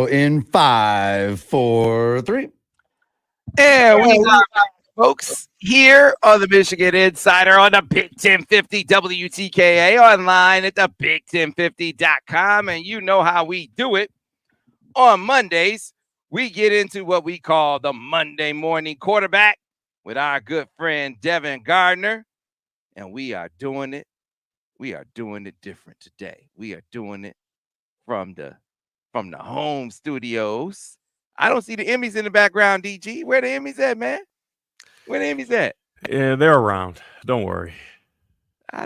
In 5, 4, 3. And we are back, folks, here on the Michigan Insider on the Big 1050 WTKA online at the big1050.com. And you know how we do it. On Mondays, we get into what we call the Monday morning quarterback with our good friend Devin Gardner. And we are doing it. We are doing it different today. We are doing it from the home studios. I don't see the Emmys in the background, DG. Where the Emmys at, man? Where the Emmys at? Yeah, they're around. Don't worry.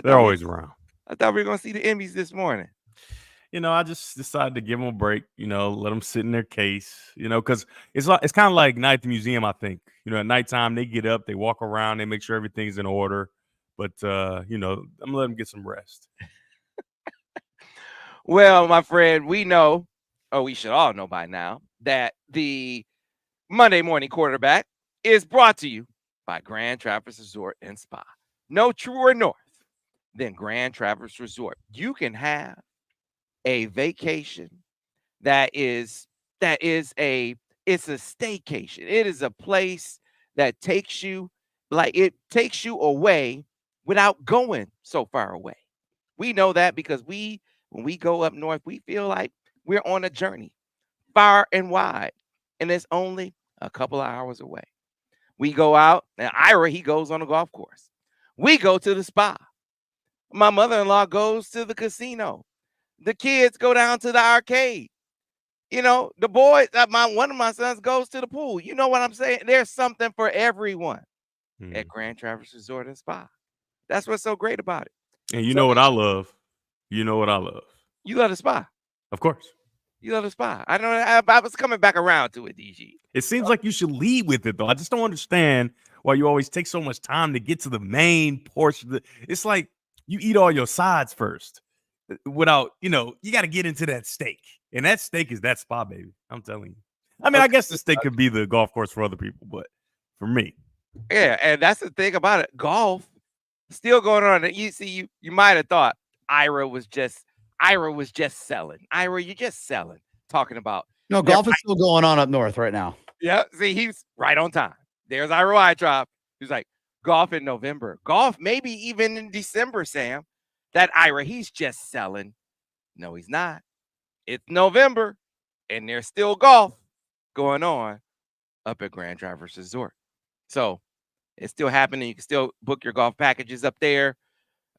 They're always around. I thought we were going to see the Emmys this morning. I just decided to give them a break, let them sit in their case, because it's kind of like Night at the Museum, I think. At nighttime, they get up, they walk around, they make sure everything's in order. But, I'm going to let them get some rest. Well, my friend, we know, or we should all know by now, that the Monday morning quarterback is brought to you by Grand Traverse Resort and Spa. No truer north than Grand Traverse Resort. You can have a vacation it's a staycation. It is a place that takes you away without going so far away. We know that because when we go up north, we feel like we're on a journey far and wide, and it's only a couple of hours away. We go out, and Ira, he goes on a golf course. We go to the spa. My mother-in-law goes to the casino. The kids go down to the arcade. The boys, one of my sons goes to the pool. You know what I'm saying? There's something for everyone at Grand Traverse Resort and Spa. That's what's so great about it. And you know what I love? You know what I love? You love the spa. Of course. You love the spa. I know. I was coming back around to it, DG. It seems like you should lead with it, though. I just don't understand why you always take so much time to get to the main portion. It's like you eat all your sides first without, you got to get into that steak. And that steak is that spa, baby. I'm telling you. I mean, I guess the steak could be the golf course for other people, but for me. Yeah, and that's the thing about it. Golf still going on. You see, you might have thought Ira was just selling. Ira, you're just selling. Talking about Golf is still going on up north right now. Yeah, see, he's right on time. There's Ira Weintraub. He's like, golf in November. Golf maybe even in December, Sam. That Ira, he's just selling. No, he's not. It's November, and there's still golf going on up at Grand Traverse Resort. So it's still happening. You can still book your golf packages up there.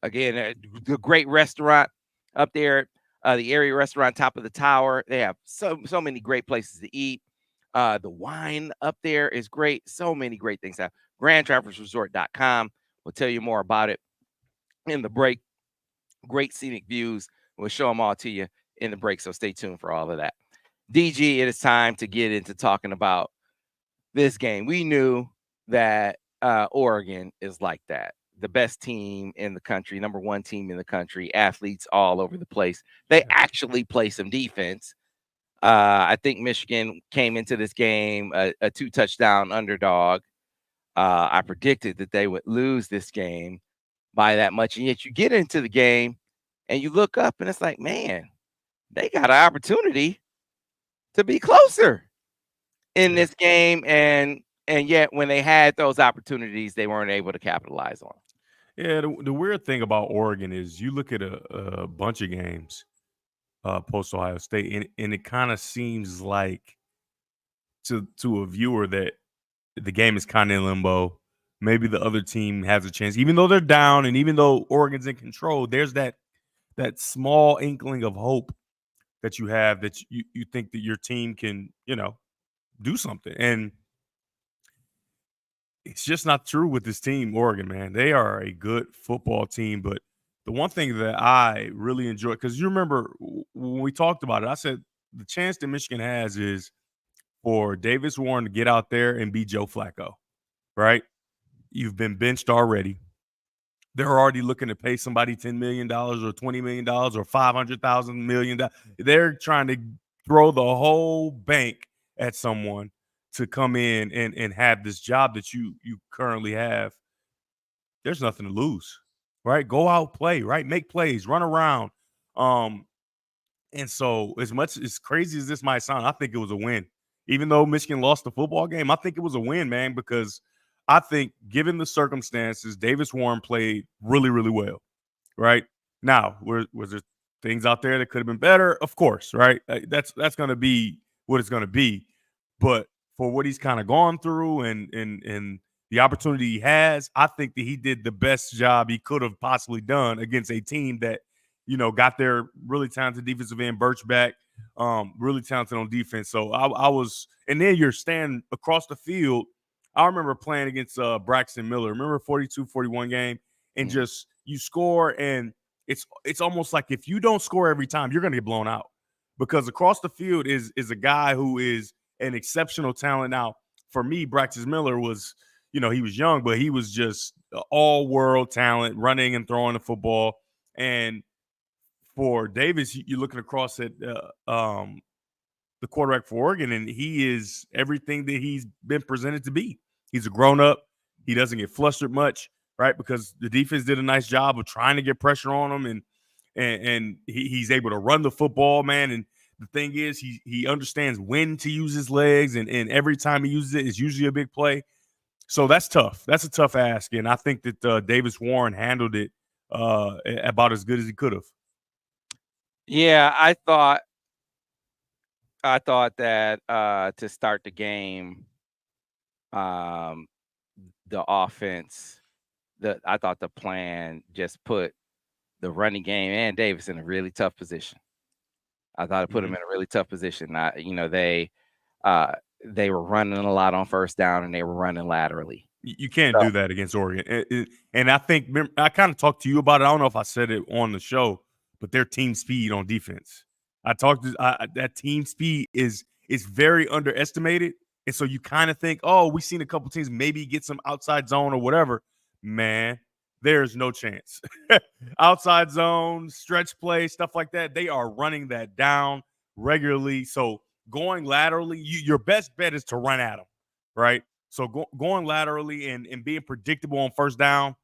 Again, the great restaurant up there, the area restaurant, top of the tower. They have so many great places to eat. The wine up there is great. So many great things. GrandTraverseResort.com. We'll tell you more about it in the break. Great scenic views. We'll show them all to you in the break. So stay tuned for all of that. DG, it is time to get into talking about this game. We knew that Oregon is like that. The best team in the country, number one team in the country, athletes all over the place. They actually play some defense. I think Michigan came into this game a 2-touchdown underdog. I predicted that they would lose this game by that much. And yet you get into the game and you look up and it's like, man, they got an opportunity to be closer in this game. And yet when they had those opportunities, they weren't able to capitalize on. Yeah, the weird thing about Oregon is you look at a bunch of games post Ohio State, and it kind of seems like to a viewer that the game is kind of in limbo. Maybe the other team has a chance, even though they're down, and even though Oregon's in control. There's that small inkling of hope that you have, that you think that your team can, do something. And it's just not true with this team, Oregon, man. They are a good football team, but the one thing that I really enjoy, because you remember when we talked about it, I said the chance that Michigan has is for Davis Warren to get out there and be Joe Flacco, right? You've been benched already. They're already looking to pay somebody $10 million or $20 million or $500,000 million. They're trying to throw the whole bank at someone to come in and have this job that you currently have. There's nothing to lose, right? Go out, play, right? Make plays, run around. And so as much as crazy as this might sound, I think it was a win. Even though Michigan lost the football game, I think it was a win, man, because I think given the circumstances, Davis Warren played really, really well, right? Now, was there things out there that could have been better? Of course, right? That's going to be what it's going to be. But for what he's kind of gone through and the opportunity he has, I think that he did the best job he could have possibly done against a team that, got their really talented defensive end Birch back, really talented on defense. So I was, and then you're standing across the field. I remember playing against Braxton Miller. Remember 42-41 game, and just you score, and it's almost like if you don't score every time, you're going to get blown out, because across the field is a guy who is an exceptional talent. Now, for me, Braxton Miller was, he was young, but he was just all-world talent, running and throwing the football. And for Davis, you're looking across at the quarterback for Oregon, and he is everything that he's been presented to be. He's a grown-up. He doesn't get flustered much, right? Because the defense did a nice job of trying to get pressure on him, and he's able to run the football, man. And the thing is, he understands when to use his legs, and every time he uses it, it's usually a big play. So that's tough. That's a tough ask, and I think that Davis Warren handled it about as good as he could have. Yeah, I thought that to start the game, the offense, I thought the plan just put the running game and Davis in a really tough position. I thought it put him in a really tough position. They were running a lot on first down, and they were running laterally. You can't do that against Oregon. And I think I kind of talked to you about it. I don't know if I said it on the show, but their team speed on defense. That team speed is very underestimated. And so you kind of think, oh, we've seen a couple teams maybe get some outside zone or whatever. Man, there's no chance. Outside zone, stretch play, stuff like that, they are running that down regularly. So going laterally, your best bet is to run at them, right? So going laterally and being predictable on first down,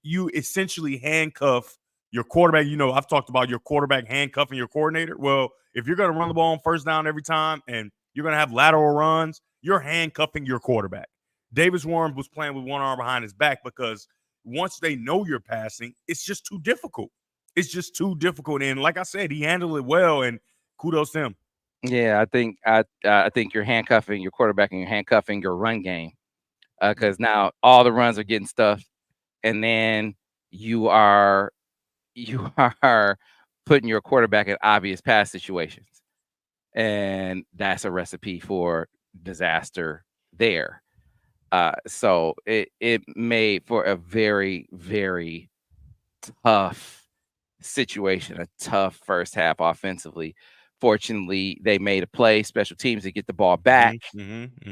you essentially handcuff your quarterback. I've talked about your quarterback handcuffing your coordinator. Well, if you're going to run the ball on first down every time and you're going to have lateral runs, you're handcuffing your quarterback. Davis Warren was playing with one arm behind his back because once they know you're passing, it's just too difficult. It's just too difficult. And like I said, he handled it well, and kudos to him. Yeah, I think you're handcuffing your quarterback and you're handcuffing your run game, because now all the runs are getting stuffed, and then you are putting your quarterback in obvious pass situations, and that's a recipe for disaster there. So it made for a very, very tough situation, a tough first half offensively. Fortunately, they made a play, special teams, to get the ball back.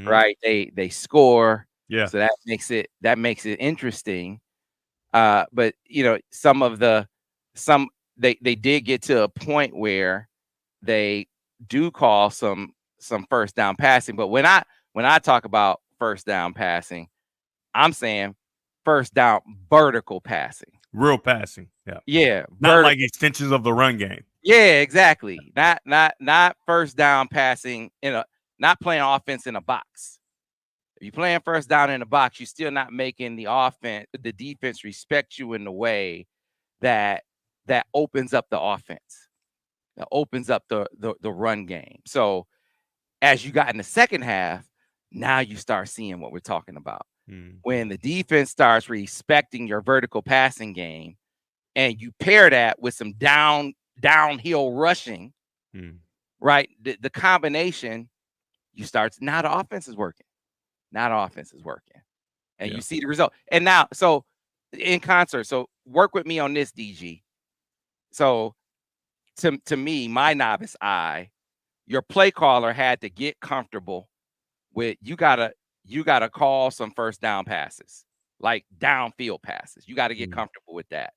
Right? They score. Yeah. So that makes it interesting. But they did get to a point where they do call some first down passing. But when I talk about first down passing, I'm saying first down vertical passing. Real passing. Yeah. Yeah. Not like extensions of the run game. Yeah, exactly. Not first down passing not playing offense in a box. If you're playing first down in a box, you're still not making the defense respect you in the way that opens up the offense. That opens up the run game. So as you got in the second half, now you start seeing what we're talking about. When the defense starts respecting your vertical passing game, and you pair that with some downhill rushing, right? The combination, now the offense is working. And you see the result. And now, so in concert, so work with me on this, DG. So to me, my novice eye, your play caller had to get comfortable with you gotta call some first down passes, like downfield passes. You got to get comfortable with that.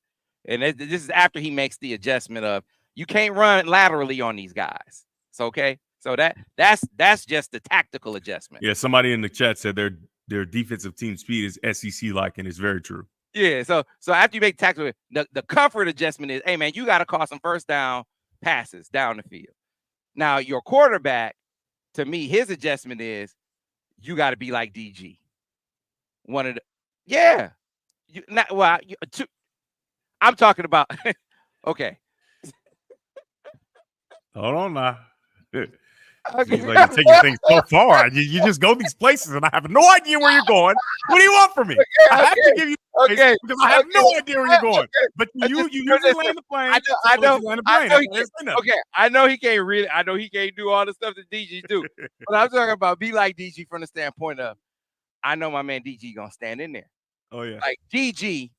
And this is after he makes the adjustment of you can't run laterally on these guys. So okay. So that's just the tactical adjustment. Yeah, somebody in the chat said their defensive team speed is SEC like, and it's very true. Yeah. So after you make tactical, the comfort adjustment is, hey man, you got to call some first down passes down the field. Now, your quarterback, to me, his adjustment is you got to be like DG. One of the, yeah. I'm talking about, okay. Hold on now. Okay. Seems like you're taking things so far. You just go these places, and I have no idea where you're going. What do you want from me? I have to give you okay because I have no idea where you're going. But you usually land the plane. I know he can't really. I know he can't do all the stuff that DG do. But I'm talking about be like DG from the standpoint of, I know my man DG gonna stand in there. Oh yeah, like DG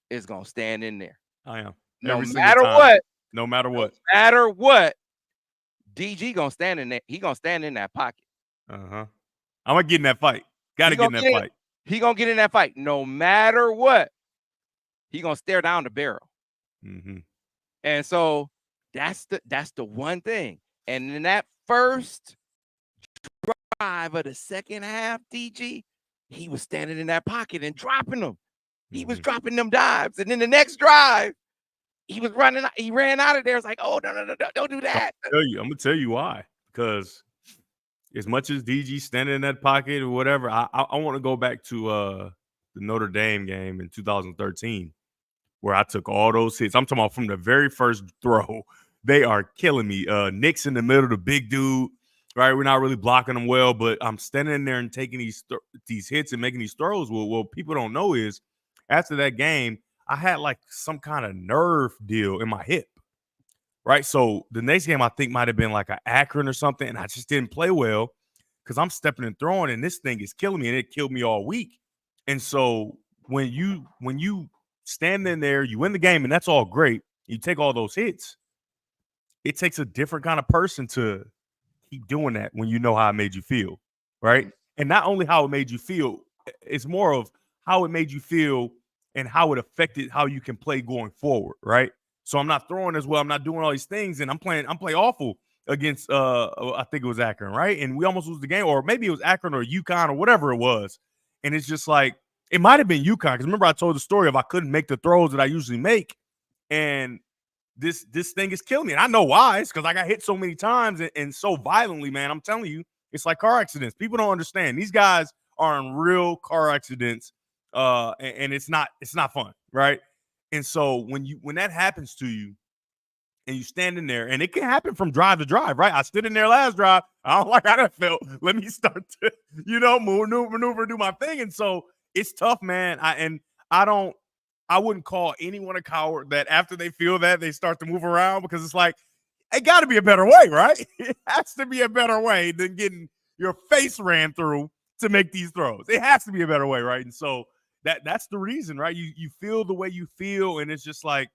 is gonna stand in there. I am. No matter what. No matter what. No matter what. DG gonna stand in there. He gonna stand in that pocket. I'm gonna get in that fight. Got to get in that fight. He gonna get in that fight no matter what. He gonna stare down the barrel. And so that's the one thing. And in that first drive of the second half, DG, he was standing in that pocket and dropping them. He was dropping them dives. And then the next drive, he was running. He ran out of there. It's like, oh, no, don't do that. I'm gonna tell you why. Because as much as DG standing in that pocket or whatever, I want to go back to the Notre Dame game in 2013, where I took all those hits. I'm talking about from the very first throw. They are killing me. Nick's in the middle, the big dude. Right, we're not really blocking them well, but I'm standing in there and taking these hits and making these throws. Well, what people don't know is after that game, I had like some kind of nerve deal in my hip, right? So the next game I think might have been like an Akron or something, and I just didn't play well because I'm stepping and throwing, and this thing is killing me, and it killed me all week. And so when you stand in there, you win the game, and that's all great. You take all those hits. It takes a different kind of person to keep doing that when you know how it made you feel, right? And not only how it made you feel, it's more of how it made you feel and how it affected how you can play going forward, right? So I'm not throwing as well. I'm not doing all these things, and I'm playing awful against I think it was Akron, right? And we almost lose the game, or maybe it was Akron or UConn or whatever it was. And it's just like it might have been UConn because remember I told the story of I couldn't make the throws that I usually make, and this thing is killing me. And I know why. It's because I got hit so many times and so violently, man. I'm telling you, it's like car accidents. People don't understand. These guys are in real car accidents. And it's not fun, right? And so when that happens to you and you stand in there, and it can happen from drive to drive, right? I stood in there last drive. I don't like how that felt. Let me start to, maneuver, do my thing. And so it's tough, man. I wouldn't call anyone a coward that after they feel that they start to move around, because it's like, it got to be a better way, right? It has to be a better way than getting your face ran through to make these throws. It has to be a better way, right? And so that's the reason, right? You feel the way you feel, and it's just like,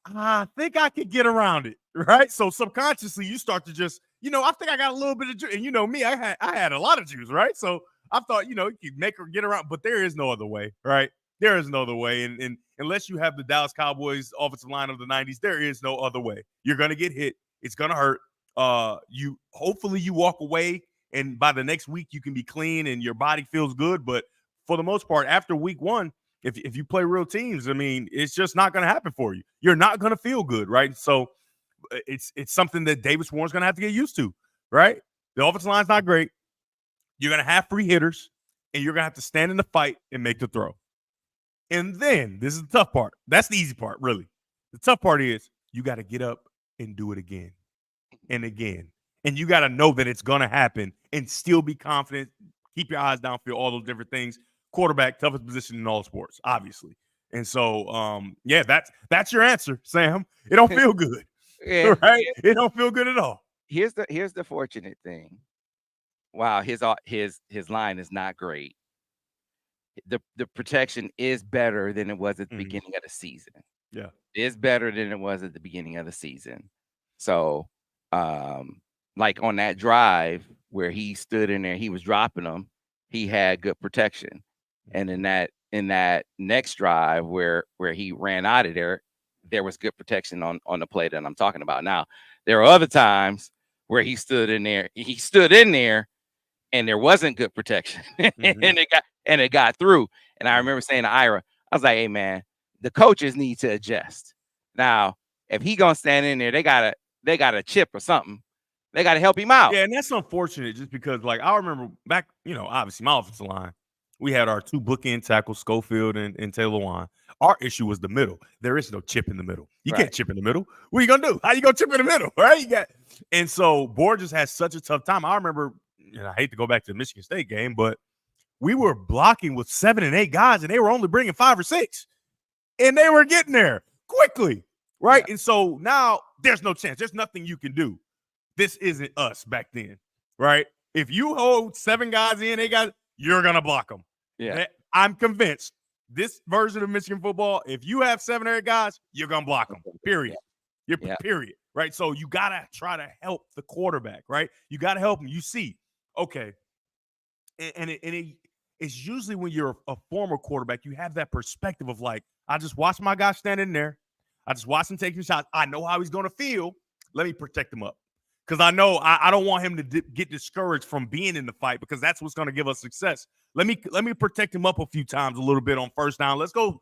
I think I could get around it, right? So subconsciously, you start to just, I think I got a little bit of juice. And me, I had a lot of juice, right? So I thought, you could make her get around, but there is no other way, right? There is no other way. And unless you have the Dallas Cowboys offensive line of the 90s, there is no other way. You're going to get hit. It's going to hurt. Hopefully you walk away, and by the next week you can be clean and your body feels good. But for the most part, after week one, if you play real teams, I mean, it's just not going to happen for you. You're not going to feel good, right? So it's something that Davis Warren's going to have to get used to, right? The offensive line's not great. You're going to have free hitters, and you're going to have to stand in the fight and make the throw. And then this is the tough part. That's the easy part, really. The tough part is you got to get up and do it again and again. And you got to know that it's going to happen and still be confident. Keep your eyes downfield, all those different things. Quarterback, toughest position in all sports, obviously. And so, that's your answer, Sam. It don't feel good, right? It don't feel good at all. Here's the fortunate thing. Wow, his line is not great. The protection is better than it was at the beginning of the season. Yeah, it's better than it was at the beginning of the season. So, like on that drive where he stood in there, he was dropping them. He had good protection, and in that next drive where he ran out of there, there was good protection on the play that I'm talking about. Now, there are other times where he stood in there, and there wasn't good protection, and it got through. And I remember saying to Ira, I was like, "Hey, man, the coaches need to adjust now." if he gonna stand in there, they got a chip or something. They got to help him out. Yeah, and that's unfortunate just because, like, I remember back, obviously my offensive line, we had our two bookend tackles, Schofield and Taylor Lewan. Our issue was the middle. There is no chip in the middle. You can't chip in the middle. What are you going to do? How you going to chip in the middle, right? And so Borges has such a tough time. I remember, and I hate to go back to the Michigan State game, but we were blocking with 7 and 8 guys, and they were only bringing 5 or 6. And they were getting there quickly, right? Yeah. And so now there's no chance. There's nothing you can do. This isn't us back then, right? If you hold 7 guys in, 8 guys, you're going to block them. Yeah. I'm convinced this version of Michigan football, if you have 7 or 8 guys, you're going to block them, period. Period, right? So you got to try to help the quarterback, right? You got to help him. You see, okay, it's usually when you're a former quarterback, you have that perspective of like, I just watched my guy standing there. I just watched him taking shots. I know how he's going to feel. Let me protect him up. Because I know I don't want him to get discouraged from being in the fight because that's what's going to give us success. Let me protect him up a few times a little bit on first down. Let's go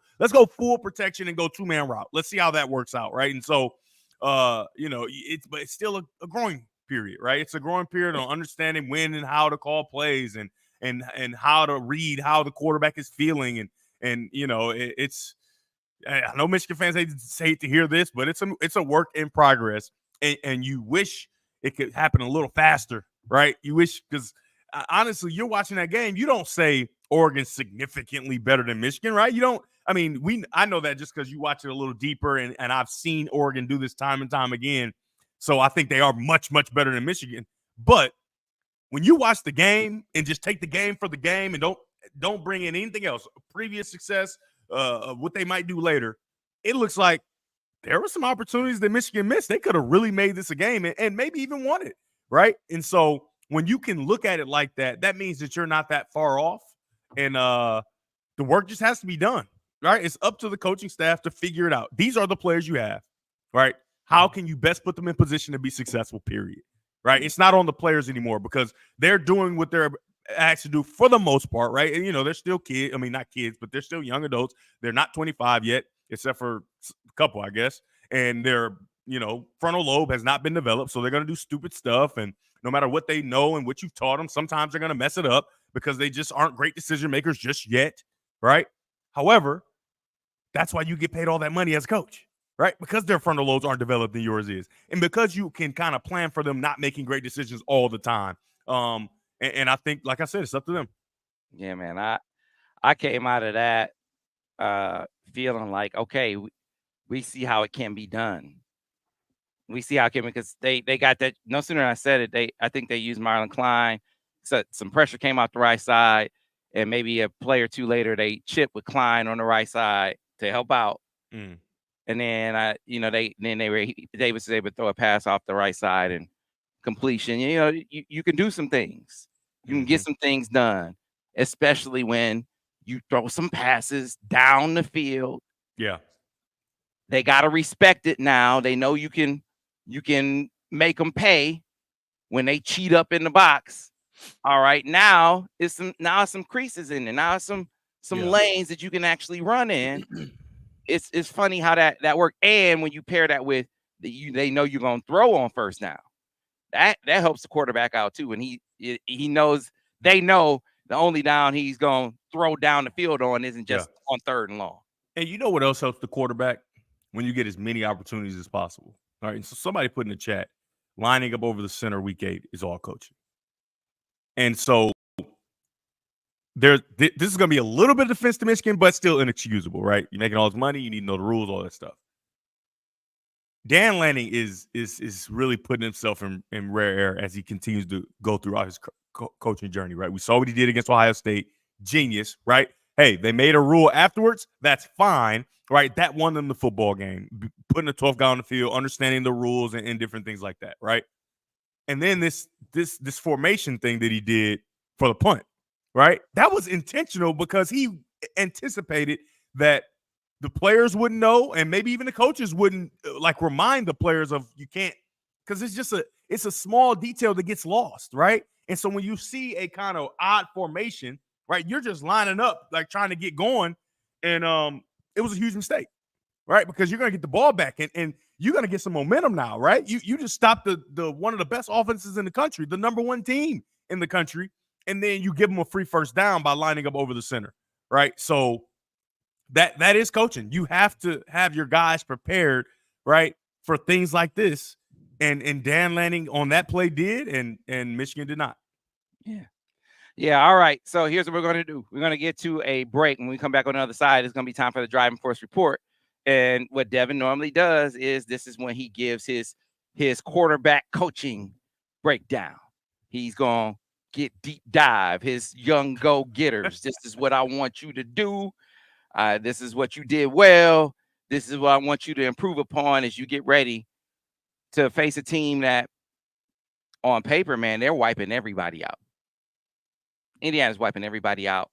full protection and go 2-man route. Let's see how that works out, right? And so, but it's still a growing period, right? It's a growing period on understanding when and how to call plays and how to read how the quarterback is feeling and it's. I know Michigan fans hate to hear this, but it's a work in progress, and you wish it could happen a little faster, right? You wish, because honestly, you're watching that game. You don't say Oregon's significantly better than Michigan, right? You don't. I mean, I know that just because you watch it a little deeper, and I've seen Oregon do this time and time again. So I think they are much, much better than Michigan. But when you watch the game and just take the game for the game and don't bring in anything else, previous success, of what they might do later, it looks like there were some opportunities that Michigan missed. They could have really made this a game and maybe even won it, right? And so when you can look at it like that, that means that you're not that far off, and the work just has to be done, right? It's up to the coaching staff to figure it out. These are the players you have, right? How can you best put them in position to be successful, period, right? It's not on the players anymore because they're doing what they're asked to do for the most part, right? And, they're still kids. I mean, not kids, but they're still young adults. They're not 25 yet, except for a couple, I guess. And their, frontal lobe has not been developed. So they're going to do stupid stuff. And no matter what they know and what you've taught them, sometimes they're going to mess it up because they just aren't great decision makers just yet, right? However, that's why you get paid all that money as a coach, right? Because their frontal lobes aren't developed than yours is. And because you can kind of plan for them not making great decisions all the time. And I think, like I said, it's up to them. Yeah, man. I came out of that feeling like, okay, we see how it can be done. We see how it can, because they got that. No sooner than I said it, I think they used Marlon Klein. So some pressure came out the right side, and maybe a play or two later, they chipped with Klein on the right side to help out. And then Davis was able to throw a pass off the right side and completion. You can do some things. You can get some things done, especially when you throw some passes down the field. Yeah. They got to respect it now. They know you can make them pay when they cheat up in the box. All right. Now it's some creases in there. Now it's some lanes that you can actually run in. It's funny how that worked. And when you pair that with they know you're going to throw on first down, that helps the quarterback out too. And he knows, they know the only down he's going to throw down the field on isn't just on 3rd and long. And you know what else helps the quarterback? When you get as many opportunities as possible. All right. So somebody put in the chat, lining up over the center week 8 is all coaching. And so this is going to be a little bit of defense to Michigan, but still inexcusable, right? You're making all this money. You need to know the rules, all that stuff. Dan Lanning is really putting himself in rare air as he continues to go throughout his coaching journey, right? We saw what he did against Ohio State. Genius, right? Hey, they made a rule afterwards. That's fine, right? That won them the football game. Putting a 12th guy on the field, understanding the rules and different things like that, right? And then this formation thing that he did for the punt, right? That was intentional because he anticipated that the players wouldn't know, and maybe even the coaches wouldn't remind the players of, you can't, because it's a small detail that gets lost, right? And so when you see a kind of odd formation, right, you're just lining up, like trying to get going, and it was a huge mistake, right? Because you're going to get the ball back, and you're gonna get some momentum now, right? You just stopped the one of the best offenses in the country, the number one team in the country, and then you give them a free first down by lining up over the center, right? So that is coaching. You have to have your guys prepared, right, for things like this. And Dan Lanning on that play did, and Michigan did not. Yeah. Yeah. All right. So here's what we're going to do. We're going to get to a break. When we come back on the other side, it's going to be time for the driving force report. And what Devin normally does is this is when he gives his quarterback coaching breakdown. He's going to get deep dive his young go-getters. This is what I want you to do. This is what you did well. This is what I want you to improve upon as you get ready to face a team that on paper, man, they're wiping everybody out. Indiana's wiping everybody out.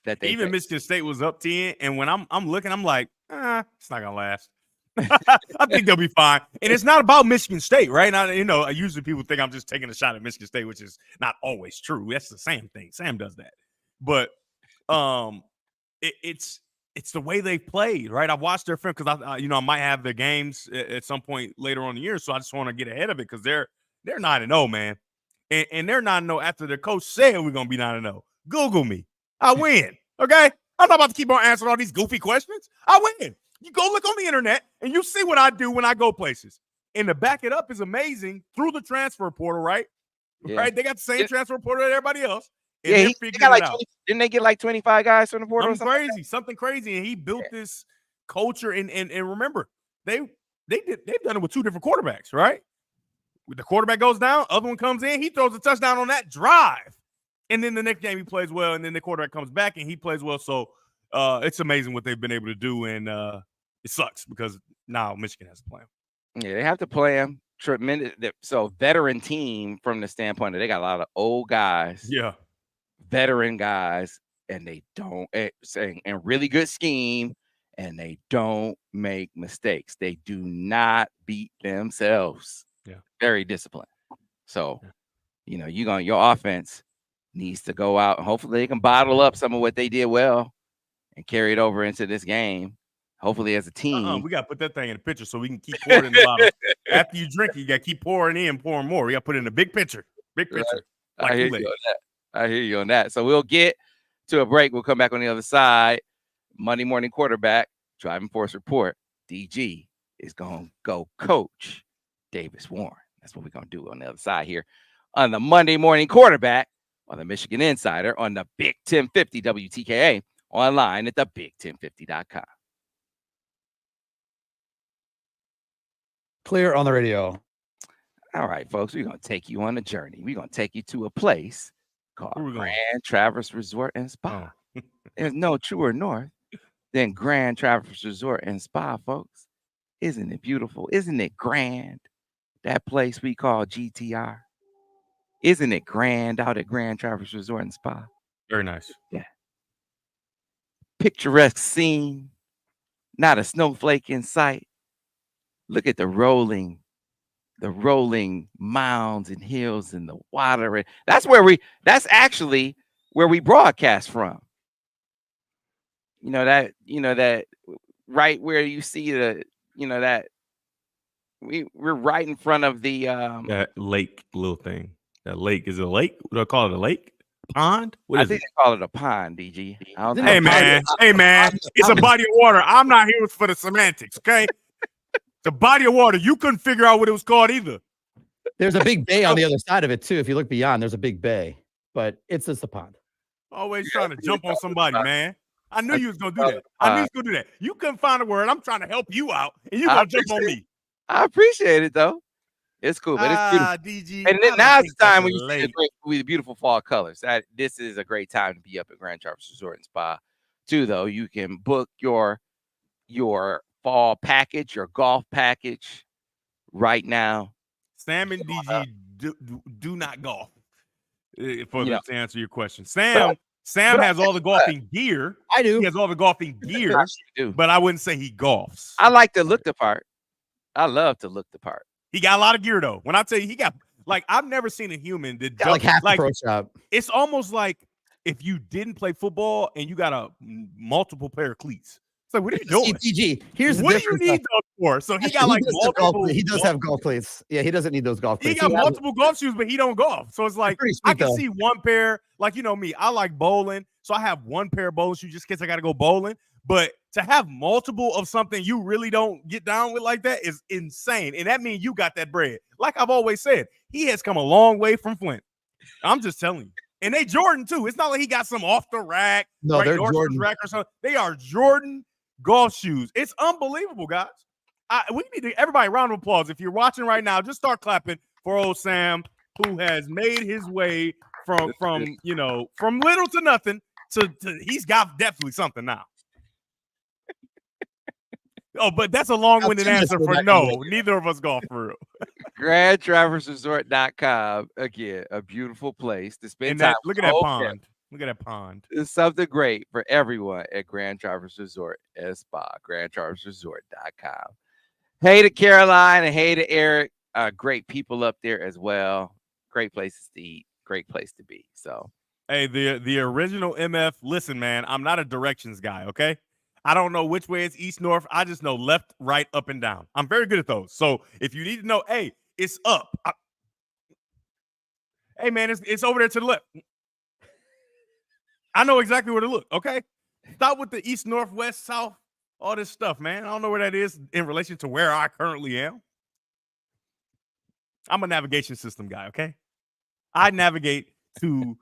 That they Even face. Michigan State was up 10, and when I'm looking, I'm like, it's not gonna last. I think they'll be fine. And it's not about Michigan State, right? Now, usually people think I'm just taking a shot at Michigan State, which is not always true. That's the same thing. Sam does that, but it's the way they played, right? I've watched their film because I might have the games at some point later on in the year, so I just want to get ahead of it because they're 9-0, man. And they're 9-0 after the coach said we're going to be 9-0. Google me. I win. Okay? I'm not about to keep on answering all these goofy questions. I win. You go look on the internet and you see what I do when I go places. And to back it up is amazing through the transfer portal, right? Yeah. Right? They got the same transfer portal as everybody else. And they got like 20, didn't they get like 25 guys from the portal? Something crazy. And he built this culture. And remember, they've done it with two different quarterbacks, right? The quarterback goes down, other one comes in, he throws a touchdown on that drive. And then the next game he plays well, and then the quarterback comes back and he plays well. So it's amazing what they've been able to do, and it sucks because now Michigan has to play them. Yeah, they have to play them. Tremendous. So veteran team from the standpoint that they got a lot of old guys. Yeah. Veteran guys, and they don't and really good scheme, and they don't make mistakes. They do not beat themselves. Yeah. Very disciplined. So, your offense needs to go out and hopefully they can bottle up some of what they did well and carry it over into this game. Hopefully, as a team. We got to put that thing in a pitcher so we can keep pouring in the bottle. After you drink it, you got to keep pouring more. We got to put it in a big pitcher. Big pitcher. Right. I hear you on that. So we'll get to a break. We'll come back on the other side. Monday morning quarterback, driving force report. DG is going to go coach Davis Warren. That's what we're going to do on the other side here on the Monday morning quarterback on the Michigan Insider on the Big 1050 WTKA online at thebig1050.com. Clear on the radio. All right, folks, we're going to take you on a journey. We're going to take you to a place called Grand Traverse Resort and Spa. Oh. There's no truer north than Grand Traverse Resort and Spa, folks. Isn't it beautiful? Isn't it grand? That place we call GTR. Isn't it grand out at Grand Traverse Resort and Spa? Very nice. Yeah. Picturesque scene. Not a snowflake in sight. Look at the rolling mounds and hills and the water. That's actually where we broadcast from. That right where you see that we're right in front of the that lake little thing. That lake, is it a lake? What do I call it? A lake? Pond? I think they call it a pond, DG. Hey man, it's a body of water. I'm not here for the semantics, okay? The body of water. You couldn't figure out what it was called either. There's a big bay on the other side of it too. If you look beyond, there's a big bay, but it's just a pond. Always trying to jump on somebody, man. I knew you was gonna do that. I knew you was gonna do that. You couldn't find a word. I'm trying to help you out, and you gonna jump on me. I appreciate it though. It's cool, but it's beautiful. DG, and then now's the time when you see the beautiful fall colors. This is a great time to be up at Grand Traverse Resort and Spa. Too, though, you can book your fall package, your golf package right now. Sam and DG do not golf. To answer your question, Sam has all the golfing gear. I do. He has all the golfing gear, but I wouldn't say he golfs. I like to look the part. I love to look the part. He got a lot of gear though. When I tell you, he got I've never seen a human that got like half the pro shop. It's almost like if you didn't play football and you got a multiple pair of cleats. So what are you doing? DG, here's the What do difference. you need those for? So he got like multiple. He does have golf cleats. Yeah, he doesn't need those golf He cleats. got multiple golf shoes, but he don't golf. So it's like pretty I sweet, can though. see one pair. Like, you know me, I like bowling, so I have one pair of bowling shoes just in case I got to go bowling. But to have multiple of something you really don't get down with like that is insane, and that means you got that bread. Like I've always said, he has come a long way from Flint. I'm just telling you. And they Jordan too. It's not like he got some off the rack. No, right, they're Nordstrom's Jordan. rack or something. They are Jordan golf shoes. It's unbelievable, guys. We need to everybody round of applause. If you're watching right now, just start clapping for old Sam, who has made his way from little to nothing to he's got definitely something now. Oh, but that's a long-winded answer for no. Neither of us golf for real. GrandTraverseResort.com. Again, a beautiful place to spend time. Look at that pond. Look at that pond. It's something great for everyone at Grand Traverse Resort and Spa. GrandTraverseResort.com. Hey to Caroline and hey to Eric. Great people up there as well. Great places to eat. Great place to be. So, hey, the original MF. Listen, man, I'm not a directions guy. Okay. I don't know which way is east, north. I just know left, right, up, and down. I'm very good at those. So if you need to know, hey, it's up. Hey, man, it's over there to the left. I know exactly where to look, okay? Stop with the east, north, west, south, all this stuff, man. I don't know where that is in relation to where I currently am. I'm a navigation system guy, okay? I navigate to,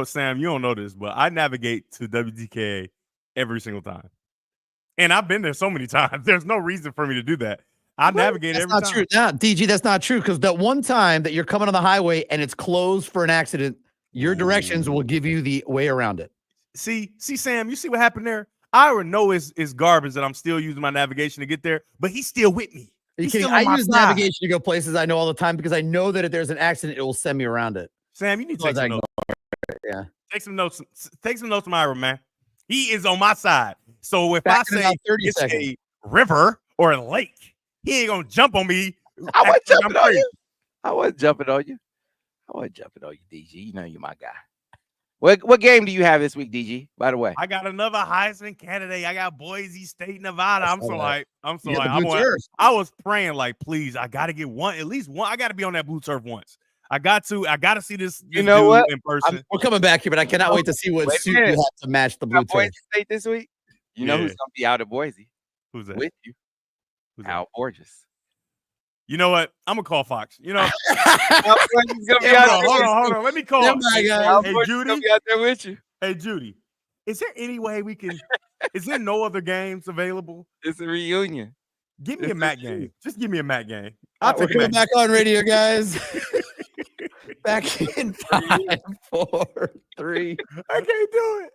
Sam, you don't know this, but I navigate to WTKA every single time. And I've been there so many times. There's no reason for me to do that. I navigate every time. That's not true. Now, DG, that's not true because that one time that you're coming on the highway and it's closed for an accident, your directions will give you the way around it. See, Sam, you see what happened there? I already know it's garbage that I'm still using my navigation to get there, but he's still with me. Are you kidding? I use navigation to go places I know all the time because I know that if there's an accident, it will send me around it. Sam, you need to take some notes. Yeah. Take some notes from Ira, man. He is on my side. So if I say it's a river or a lake, he ain't gonna jump on me. I wasn't jumping on you. I wasn't jumping on you, DG. You know you're my guy. What game do you have this week, DG? By the way, I got another Heisman candidate. I got Boise State, Nevada. I'm so hyped. I was praying like, please, I gotta get one, at least one. I gotta be on that blue turf once. I got to see this. You know what? In person. We're coming back here, but I cannot wait to see what suit you have to match the blue turf. Boise State this week. You know who's gonna be out at Boise? Who's that? With you? Al Borges. You know what? I'm gonna call Fox. You know, Al Borges gonna be out there. Hold on. Let me call. Al Borges Judy, gonna be out there with you. Hey, Judy, is there any way we can? Is there no other games available? It's a reunion. Give me a MAC game. Just give me a MAC game. We're coming back on radio, guys. Back in 5, 4, 3. I can't do it.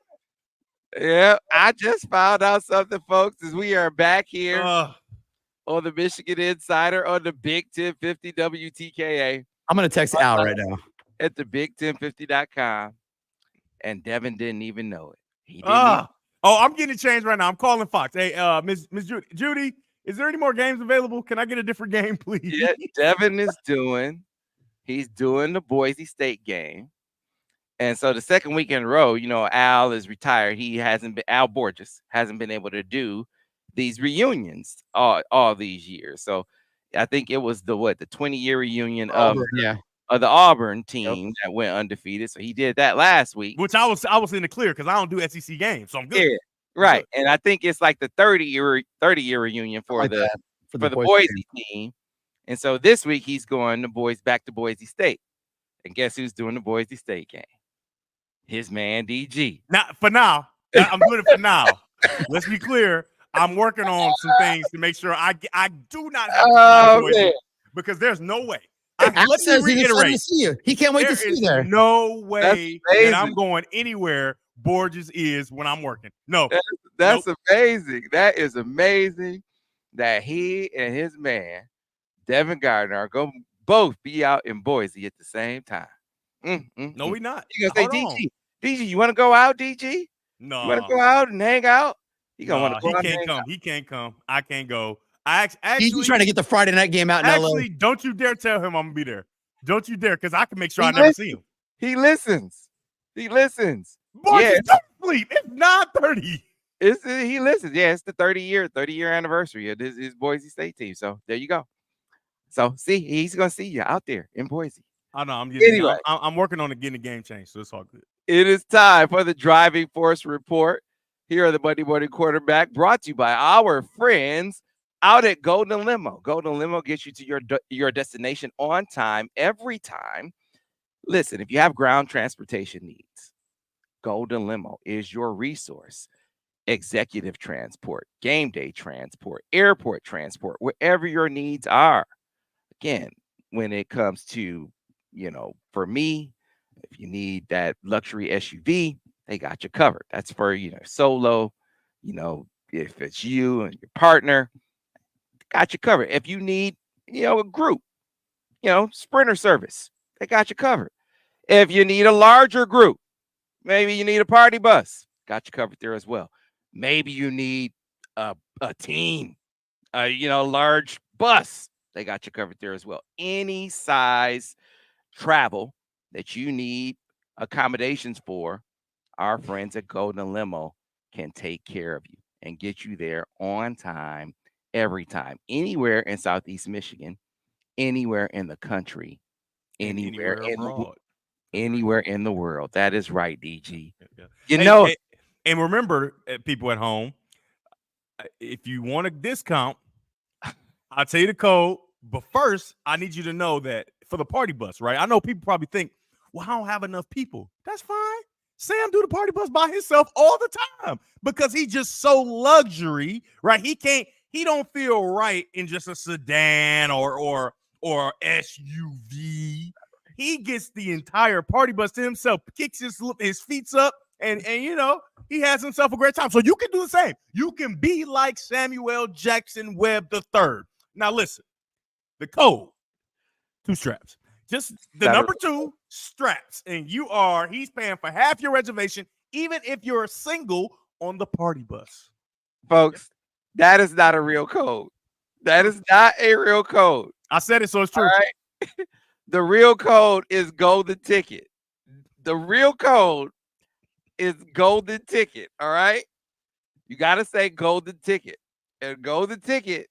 Yeah, I just found out something, folks, as we are back here on the Michigan Insider on the Big 1050 WTKA. I'm going to text Al right now. At the big1050.com. And Devin didn't even know it. He didn't I'm getting it changed right now. I'm calling Fox. Hey, Miss Judy. Judy, is there any more games available? Can I get a different game, please? Yeah, Devin is he's doing the Boise State game. And so the second week in a row, Al is retired. Al Borges hasn't been able to do these reunions all these years. So I think it was the 20-year reunion of the Auburn team that went undefeated. So he did that last week. Which I was in the clear because I don't do SEC games. So I'm good. Yeah, right. And I think it's like the 30-year reunion for the Boise team. And so this week he's going back to Boise State. And guess who's doing the Boise State game? His man DG. For now. I'm doing it for now. Let's be clear. I'm working on some things to make sure I do not have to Boise because there's no way. Let's reiterate. He can't wait to see you there. No way that I'm going anywhere Borges is when I'm working. No. That's amazing. That is amazing that he and his man, Devin Gardner, are going to both be out in Boise at the same time. No, we're not. You're going to say, DG, you want to go out, DG? No. You want to go out and hang out? He can't come. He can't come. I can't go. He's trying to get the Friday night game out in LA. Don't you dare tell him I'm gonna be there. Don't you dare, because I can make sure I never see him. He listens. Boy, don't sleep. It's 9:30. He listens. Yeah, it's the 30-year anniversary of his Boise State team. So there you go. So see, he's gonna see you out there in Boise. I know. Anyway, I'm working on getting the game changed, so it's all good. it is time for the Driving Force Report. Here are the Monday Morning Quarterback, brought to you by our friends out at Golden Limo. Golden Limo gets you to your destination on time, every time. Listen, if you have ground transportation needs, Golden Limo is your resource. Executive transport, game day transport, airport transport, wherever your needs are. Again, when it comes to, for me, if you need that luxury SUV, they got you covered. That's for, solo, if it's you and your partner, got you covered. If you need, a group, Sprinter service, they got you covered. If you need a larger group, maybe you need a party bus, got you covered there as well. Maybe you need a team, large bus, they got you covered there as well. Any size travel that you need accommodations for, our friends at Golden Limo can take care of you and get you there on time, every time, anywhere in Southeast Michigan, anywhere in the country, anywhere abroad. Anywhere in the world. That is right, DG. Yeah. And remember, people at home, if you want a discount, I'll tell you the code. But first, I need you to know that for the party bus, right? I know people probably think, well, I don't have enough people. That's fine. Sam do the party bus by himself all the time because he's just so luxury, right? He don't feel right in just a sedan or SUV. He gets the entire party bus to himself, kicks his feet up, and he has himself a great time. So you can do the same. You can be like Samuel Jackson Webb III. Now listen, the code, 2 straps. Just the number 2 straps, and he's paying for half your reservation, even if you're single on the party bus. Folks, that is not a real code. That is not a real code. I said it, so it's true. All right. The real code is golden ticket. The real code is golden ticket. All right. You got to say golden ticket. And golden ticket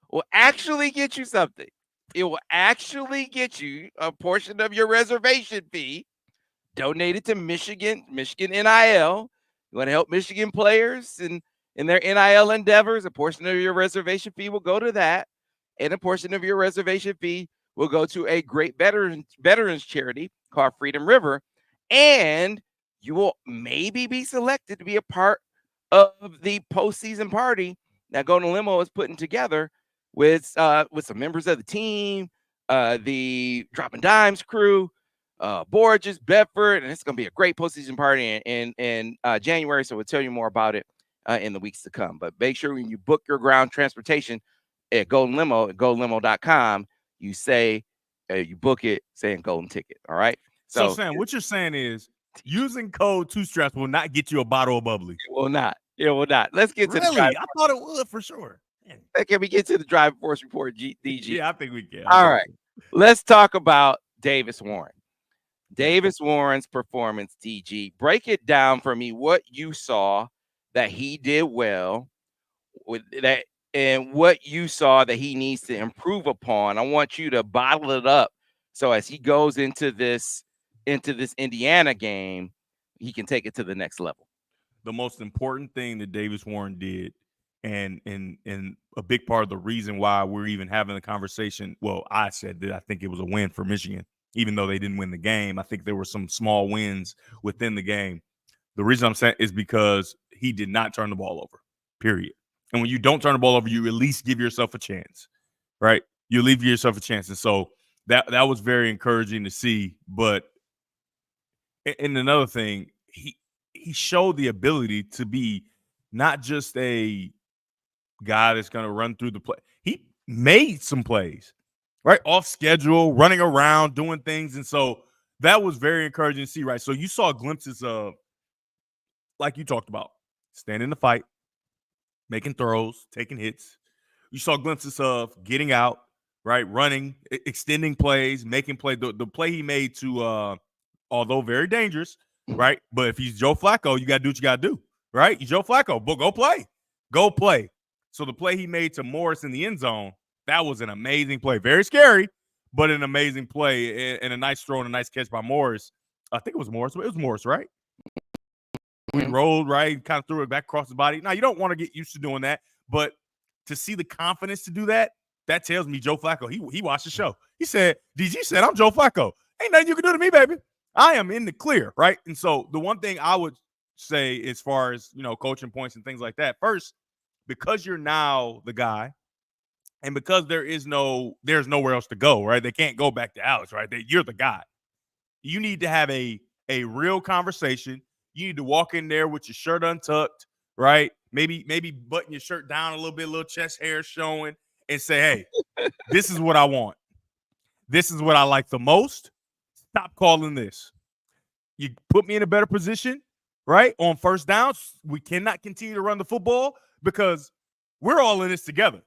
will actually get you something. It will actually get you a portion of your reservation fee donated to Michigan NIL. You want to help Michigan players in their NIL endeavors. A portion of your reservation fee will go to that. And a portion of your reservation fee will go to a great veterans charity called Freedom River. And you will maybe be selected to be a part of the postseason party that Golden Limo is putting together with some members of the team, the Dropping Dimes crew, Borges, Bedford, and it's going to be a great postseason party in January. So we'll tell you more about it in the weeks to come. But make sure when you book your ground transportation at Golden Limo, at goldenlimo.com, you say, you book it saying golden ticket. All right. So Sam, what you're saying is using code 2 straps will not get you a bottle of bubbly. It will not. It will not. Let's get to the I thought it would for sure. Can we get to the Driving Force Report, DG? Yeah, I think we can. All right. Let's talk about Davis Warren. Davis Warren's performance, DG. Break it down for me what you saw that he did well with that and what you saw that he needs to improve upon. I want you to bottle it up so as he goes into this Indiana game, he can take it to the next level. The most important thing that Davis Warren did, and a big part of the reason why we're even having the conversation, well, I said that I think it was a win for Michigan, even though they didn't win the game. I think there were some small wins within the game. The reason I'm saying is because he did not turn the ball over, period. And when you don't turn the ball over, you at least give yourself a chance, right? You leave yourself a chance. And so that was very encouraging to see. But and another thing, he showed the ability to be not just a guy that's going to run through the play. He made some plays, right? Off schedule, running around, doing things. And so that was very encouraging to see, right? So you saw glimpses of, like you talked about, standing in the fight, making throws, taking hits. You saw glimpses of getting out, right? Running, extending plays, making plays. The play he made to, although very dangerous, right? But if he's Joe Flacco, you got to do what you got to do, right? You Joe Flacco, but go play. Go play. So the play he made to Morris in the end zone, that was an amazing play. Very scary, but an amazing play and a nice throw and a nice catch by Morris. I think it was Morris. It was Morris, right? We rolled, right? Kind of threw it back across his body. Now, you don't want to get used to doing that, but to see the confidence to do that, that tells me Joe Flacco, he watched the show. He said, DG said, I'm Joe Flacco. Ain't nothing you can do to me, baby. I am in the clear, right? And so the one thing I would say as far as, coaching points and things like that, first, because you're now the guy and because there's nowhere else to go, right? They can't go back to Alex, right? You're the guy. You need to have a real conversation. You need to walk in there with your shirt untucked, right? Maybe button your shirt down a little chest hair showing, and say, hey, this is what I want. This is what I like the most. Stop calling this. You put me in a better position, right? On first downs, we cannot continue to run the football because we're all in this together.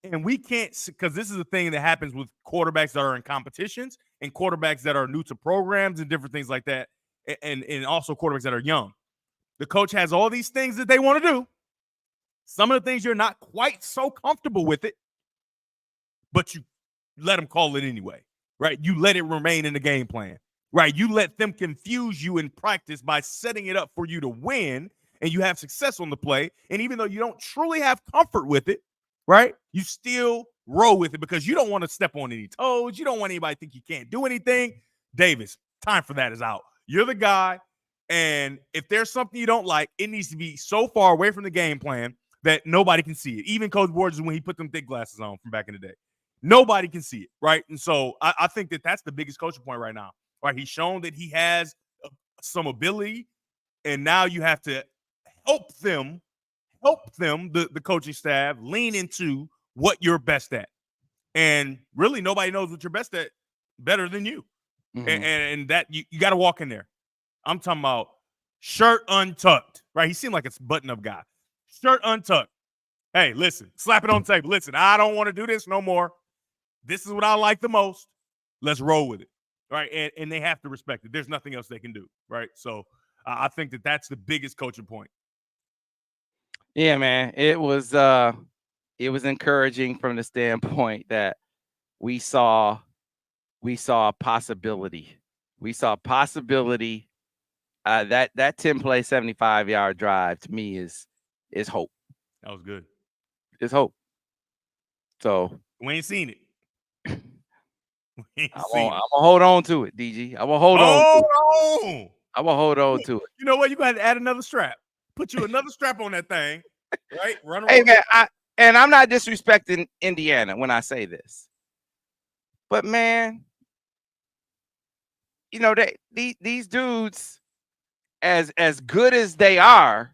And we can't, because this is a thing that happens with quarterbacks that are in competitions and quarterbacks that are new to programs and different things like that. And also quarterbacks that are young. The coach has all these things that they want to do. Some of the things you're not quite so comfortable with it, but you let them call it anyway, right? You let it remain in the game plan, right? You let them confuse you in practice by setting it up for you to win, and you have success on the play. And even though you don't truly have comfort with it, right, you still roll with it because you don't want to step on any toes. You don't want anybody to think you can't do anything. Davis, time for that is out. You're the guy, and if there's something you don't like, it needs to be so far away from the game plan that nobody can see it. Even Coach Borges, when he put them thick glasses on from back in the day, nobody can see it, right? And so I think that that's the biggest coaching point right now, right? He's shown that he has some ability, and now you have to help them, the coaching staff, lean into what you're best at. And really, nobody knows what you're best at better than you. Mm-hmm. And that you got to walk in there. I'm talking about shirt untucked, right? He seemed like a button-up guy. Shirt untucked. Hey, listen, slap it on the table. Listen, I don't want to do this no more. This is what I like the most. Let's roll with it, right? And they have to respect it. There's nothing else they can do, right? So I think that that's the biggest coaching point. Yeah, man. It was encouraging from the standpoint that we saw a possibility. We saw a possibility. That 10-play, 75-yard drive to me is hope. That was good. It's hope. So we ain't seen it. I'm gonna hold on to it, DG. I'm gonna hold on. I'm gonna hold on to it. You know what? You got to add another strap. Put you another strap on that thing, right? Run around. Hey man, I'm not disrespecting Indiana when I say this, but man, these dudes, as good as they are,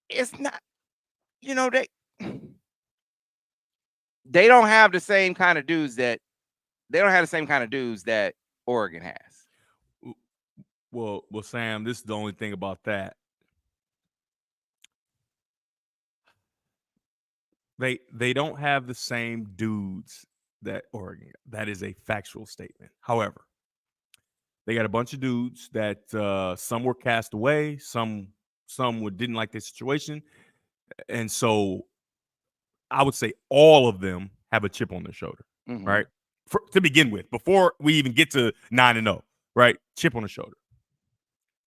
it's not. They don't have the same kind of dudes that Oregon has. Well, Sam, this is the only thing about that. They don't have the same dudes that Oregon. That is a factual statement. However, they got a bunch of dudes that some were cast away, some didn't like their situation, and so I would say all of them have a chip on their shoulder, mm-hmm. right? To begin with, before we even get to 9-0, right? Chip on the shoulder.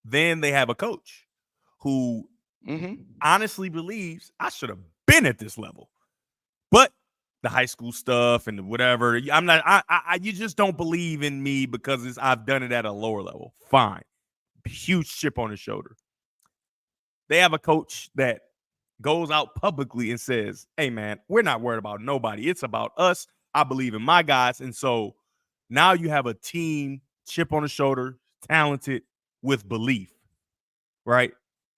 Then they have a coach who honestly believes I should have been at this level, but the high school stuff and whatever, I'm not. You just don't believe in me because I've done it at a lower level. Fine, huge chip on his shoulder. They have a coach that goes out publicly and says, hey, man, we're not worried about nobody. It's about us. I believe in my guys. And so now you have a team, chip on the shoulder, talented with belief, right?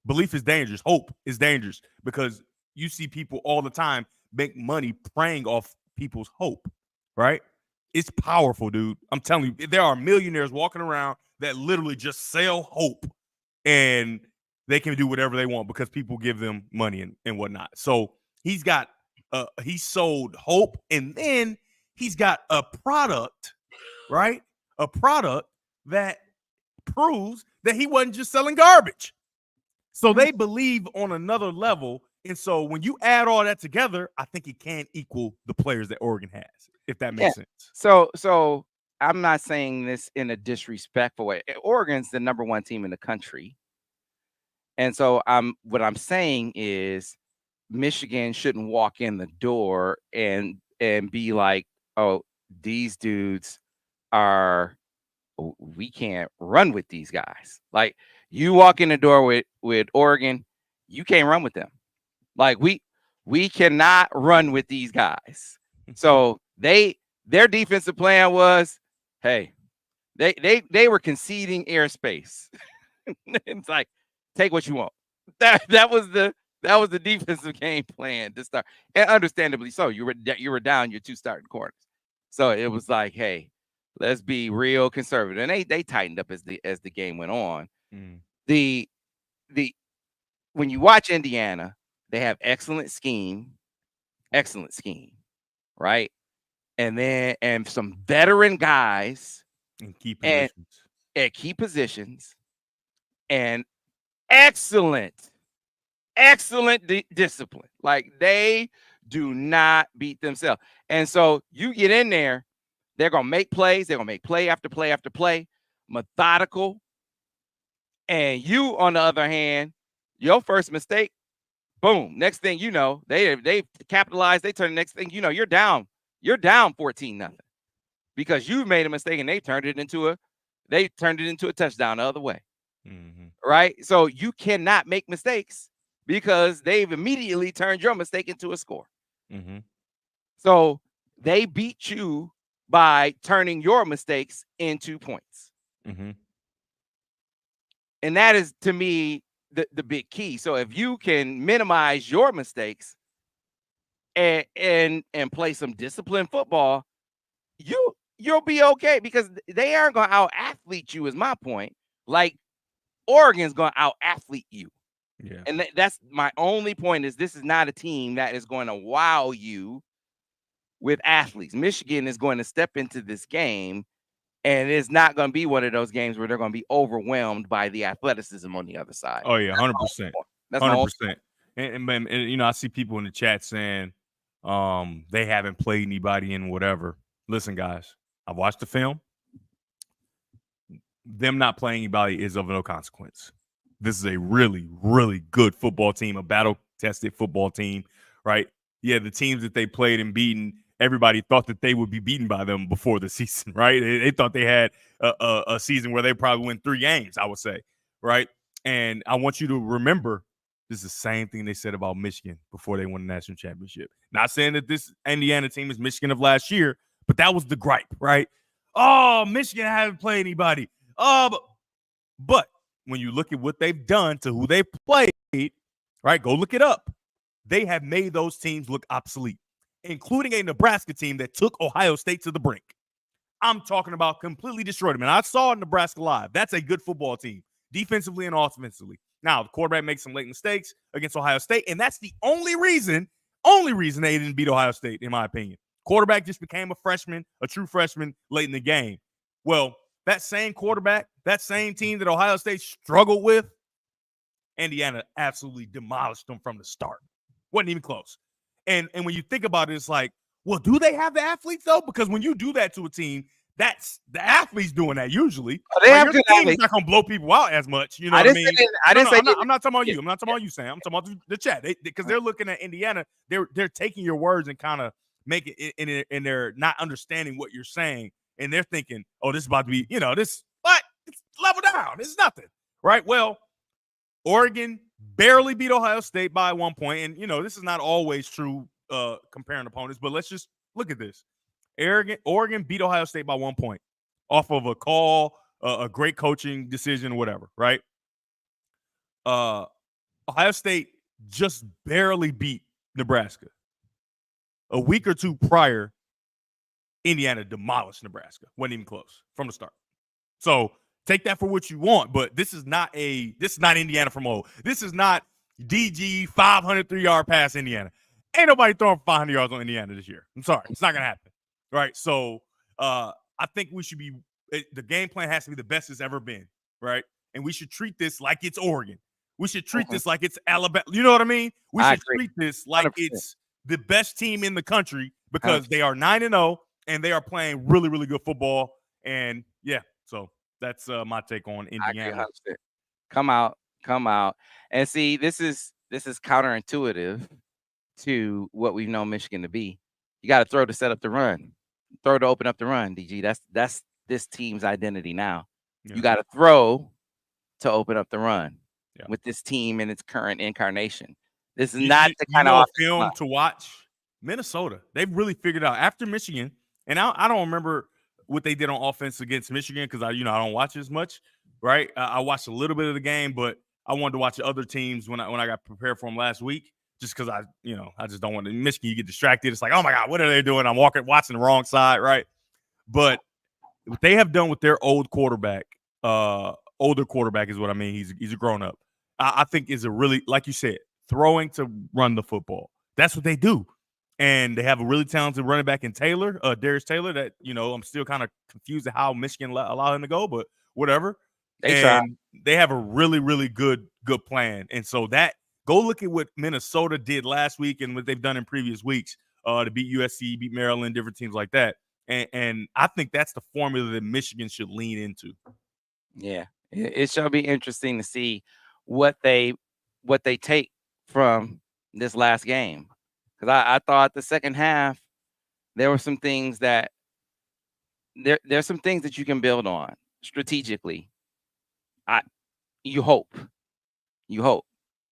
Belief is dangerous. Hope is dangerous because you see people all the time make money preying off people's hope, right? It's powerful, dude. I'm telling you, there are millionaires walking around that literally just sell hope and they can do whatever they want because people give them money and whatnot. So he sold hope, and then he's got a product, right? A product that proves that he wasn't just selling garbage. So they believe on another level. And so when you add all that together, I think it can equal the players that Oregon has, if that makes sense. So I'm not saying this in a disrespectful way. Oregon's the number 1 team in the country. And so what I'm saying is Michigan shouldn't walk in the door and be like, oh, these dudes we can't run with these guys. Like, you walk in the door with Oregon, you can't run with them. Like, we cannot run with these guys. So their defensive plan was, hey, they were conceding airspace. It's like, take what you want. That was the defensive game plan to start, and understandably so. You were down your 2 starting corners, so it was like, hey, let's be real conservative. And they tightened up as the game went on. The when you watch Indiana, they have excellent scheme, right? And some veteran guys in key positions. At key positions, and excellent discipline. Like, they do not beat themselves. And so you get in there, they're going to make plays. They're going to make play after play after play, methodical. And you, on the other hand, your first mistake, boom. Next thing you know, they capitalize. They turn the next thing you know, you're down 14-0 because you made a mistake and they turned it into a touchdown the other way. Right? So you cannot make mistakes because they've immediately turned your mistake into a score. So they beat you by turning your mistakes into points. And that is, to me, the big key. So if you can minimize your mistakes and play some disciplined football, you'll be okay, because they aren't going to out-athlete you, is my point. Like, Oregon's going to out-athlete you. Yeah. And that's my only point, is this is not a team that is going to wow you with athletes. Michigan is going to step into this game, and it's not going to be one of those games where they're going to be overwhelmed by the athleticism on the other side. Oh, yeah, 100%. That's 100%. And you know, I see people in the chat saying they haven't played anybody in whatever. Listen, guys, I've watched the film. Them not playing anybody is of no consequence. This is a really, really good football team, a battle-tested football team, right? Yeah, the teams that they played and beaten, everybody thought that they would be beaten by them before the season, right? They thought they had a season where they probably win 3 games, I would say, right? And I want you to remember, this is the same thing they said about Michigan before they won the national championship. Not saying that this Indiana team is Michigan of last year, but that was the gripe, right? Oh, Michigan haven't played anybody. But when you look at what they've done to who they played, right, go look it up. They have made those teams look obsolete, including a Nebraska team that took Ohio State to the brink. I'm talking about completely destroyed them. And I saw Nebraska live. That's a good football team, defensively and offensively. Now, the quarterback makes some late mistakes against Ohio State, and that's the only reason they didn't beat Ohio State, in my opinion. Quarterback just became a true freshman late in the game. Well, that same quarterback, that same team that Ohio State struggled with, Indiana absolutely demolished them from the start. Wasn't even close. And when you think about it, it's like, well, do they have the athletes, though? Because when you do that to a team, that's the athletes doing that usually. They have good team athletes. Not going to blow people out as much. You know what I mean? I'm not talking about you. I'm not talking about you, Sam. I'm talking about the chat. Because they're looking at Indiana. They're taking your words and kind of make it, and they're not understanding what you're saying. And they're thinking, oh, this is about to be, it's level down. It's nothing, right? Well, Oregon barely beat Ohio State by 1 point. And, this is not always true comparing opponents, but let's just look at this. Oregon beat Ohio State by 1 point off of a call, a great coaching decision, whatever, right? Ohio State just barely beat Nebraska. A week or two prior, Indiana demolished Nebraska. Wasn't even close from the start. So take that for what you want, but this is not Indiana from old. This is not DG 503-yard pass Indiana. Ain't nobody throwing 500 yards on Indiana this year. I'm sorry. It's not going to happen. Right? So I think the game plan has to be the best it's ever been, right? And we should treat this like it's Oregon, We should treat this like it's Alabama. You know what I mean? We I should agree. treat this like 100%. it's the best team in the country because 100%. they are 9-0 and they are playing really, really good football. And yeah, so that's my take on I agree Indiana. 100%. Come out. And see, this is counterintuitive to what we've known Michigan to be. You got to throw to set up the run, throw to open up the run. DG, that's this team's identity now. Yeah. You got to throw to open up the run Yeah. with this team in its current incarnation. This is You- not you- the you kind know of a film to watch. Minnesota, they've really figured out after Michigan, and I don't remember what they did on offense against Michigan because I don't watch as much, right? I watched a little bit of the game, but I wanted to watch the other teams when I got prepared for them last week, just because I just don't want to. Michigan, you get distracted. It's like, oh my God, what are they doing? I'm watching the wrong side, right? But what they have done with their older quarterback is what I mean. He's a grown up. I think is a really, like you said, throwing to run the football. That's what they do. And they have a really talented running back in Taylor, Darius Taylor, that, I'm still kind of confused at how Michigan allowed him to go, but whatever. They try. They have a really, really good plan. And so go look at what Minnesota did last week and what they've done in previous weeks to beat USC, beat Maryland, different teams like that. And I think that's the formula that Michigan should lean into. Yeah, it shall be interesting to see what they take from this last game. Because I thought the second half there were some things that there's some things that you can build on strategically. You hope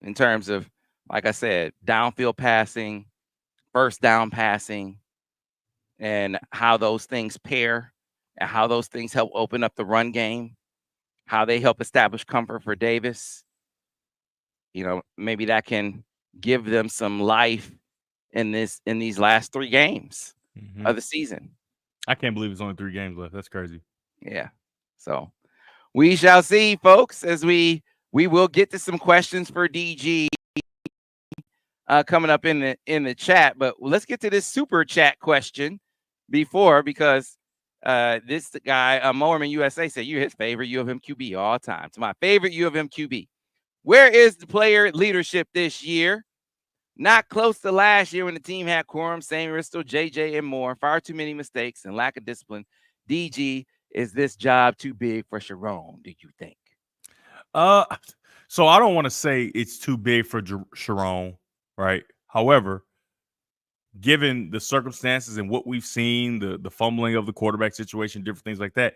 in terms of, like I said, downfield passing, first down passing, and how those things pair and how those things help open up the run game, how they help establish comfort for Davis. Maybe that can give them some life in these last 3 games of the season. I can't believe it's only 3 games left. That's crazy. Yeah. So we shall see, folks, as we will get to some questions for DG coming up in the chat. But let's get to this super chat question because this guy, Mowerman USA, said you're his favorite U of M QB all time. It's my favorite U of M QB. Where is the player leadership this year? Not close to last year when the team had Quorum, Sammy Risto, JJ, and more. Far too many mistakes and lack of discipline. DG, is this job too big for Sharon, do you think? So I don't want to say it's too big for Sharon, right? However, given the circumstances and what we've seen, the fumbling of the quarterback situation, different things like that,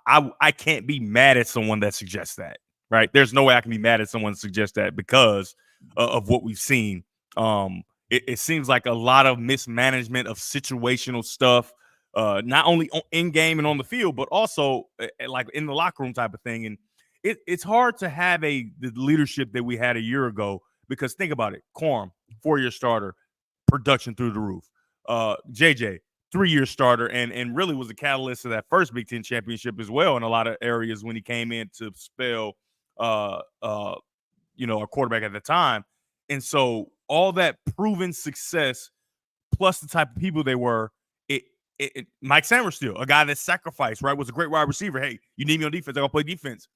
I can't be mad at someone that suggests that, right? There's no way I can be mad at someone that suggests that because of what we've seen. It seems like a lot of mismanagement of situational stuff, not only in game and on the field, but also like in the locker room type of thing. And it's hard to have the leadership that we had a year ago because think about it. Quorum, 4-year starter, production through the roof. JJ, 3-year starter, and really was a catalyst of that first Big Ten championship as well in a lot of areas when he came in to spell a quarterback at the time. And so all that proven success plus the type of people they were, Mike Samerstill, a guy that sacrificed, right, was a great wide receiver. Hey, you need me on defense, I gotta play defense.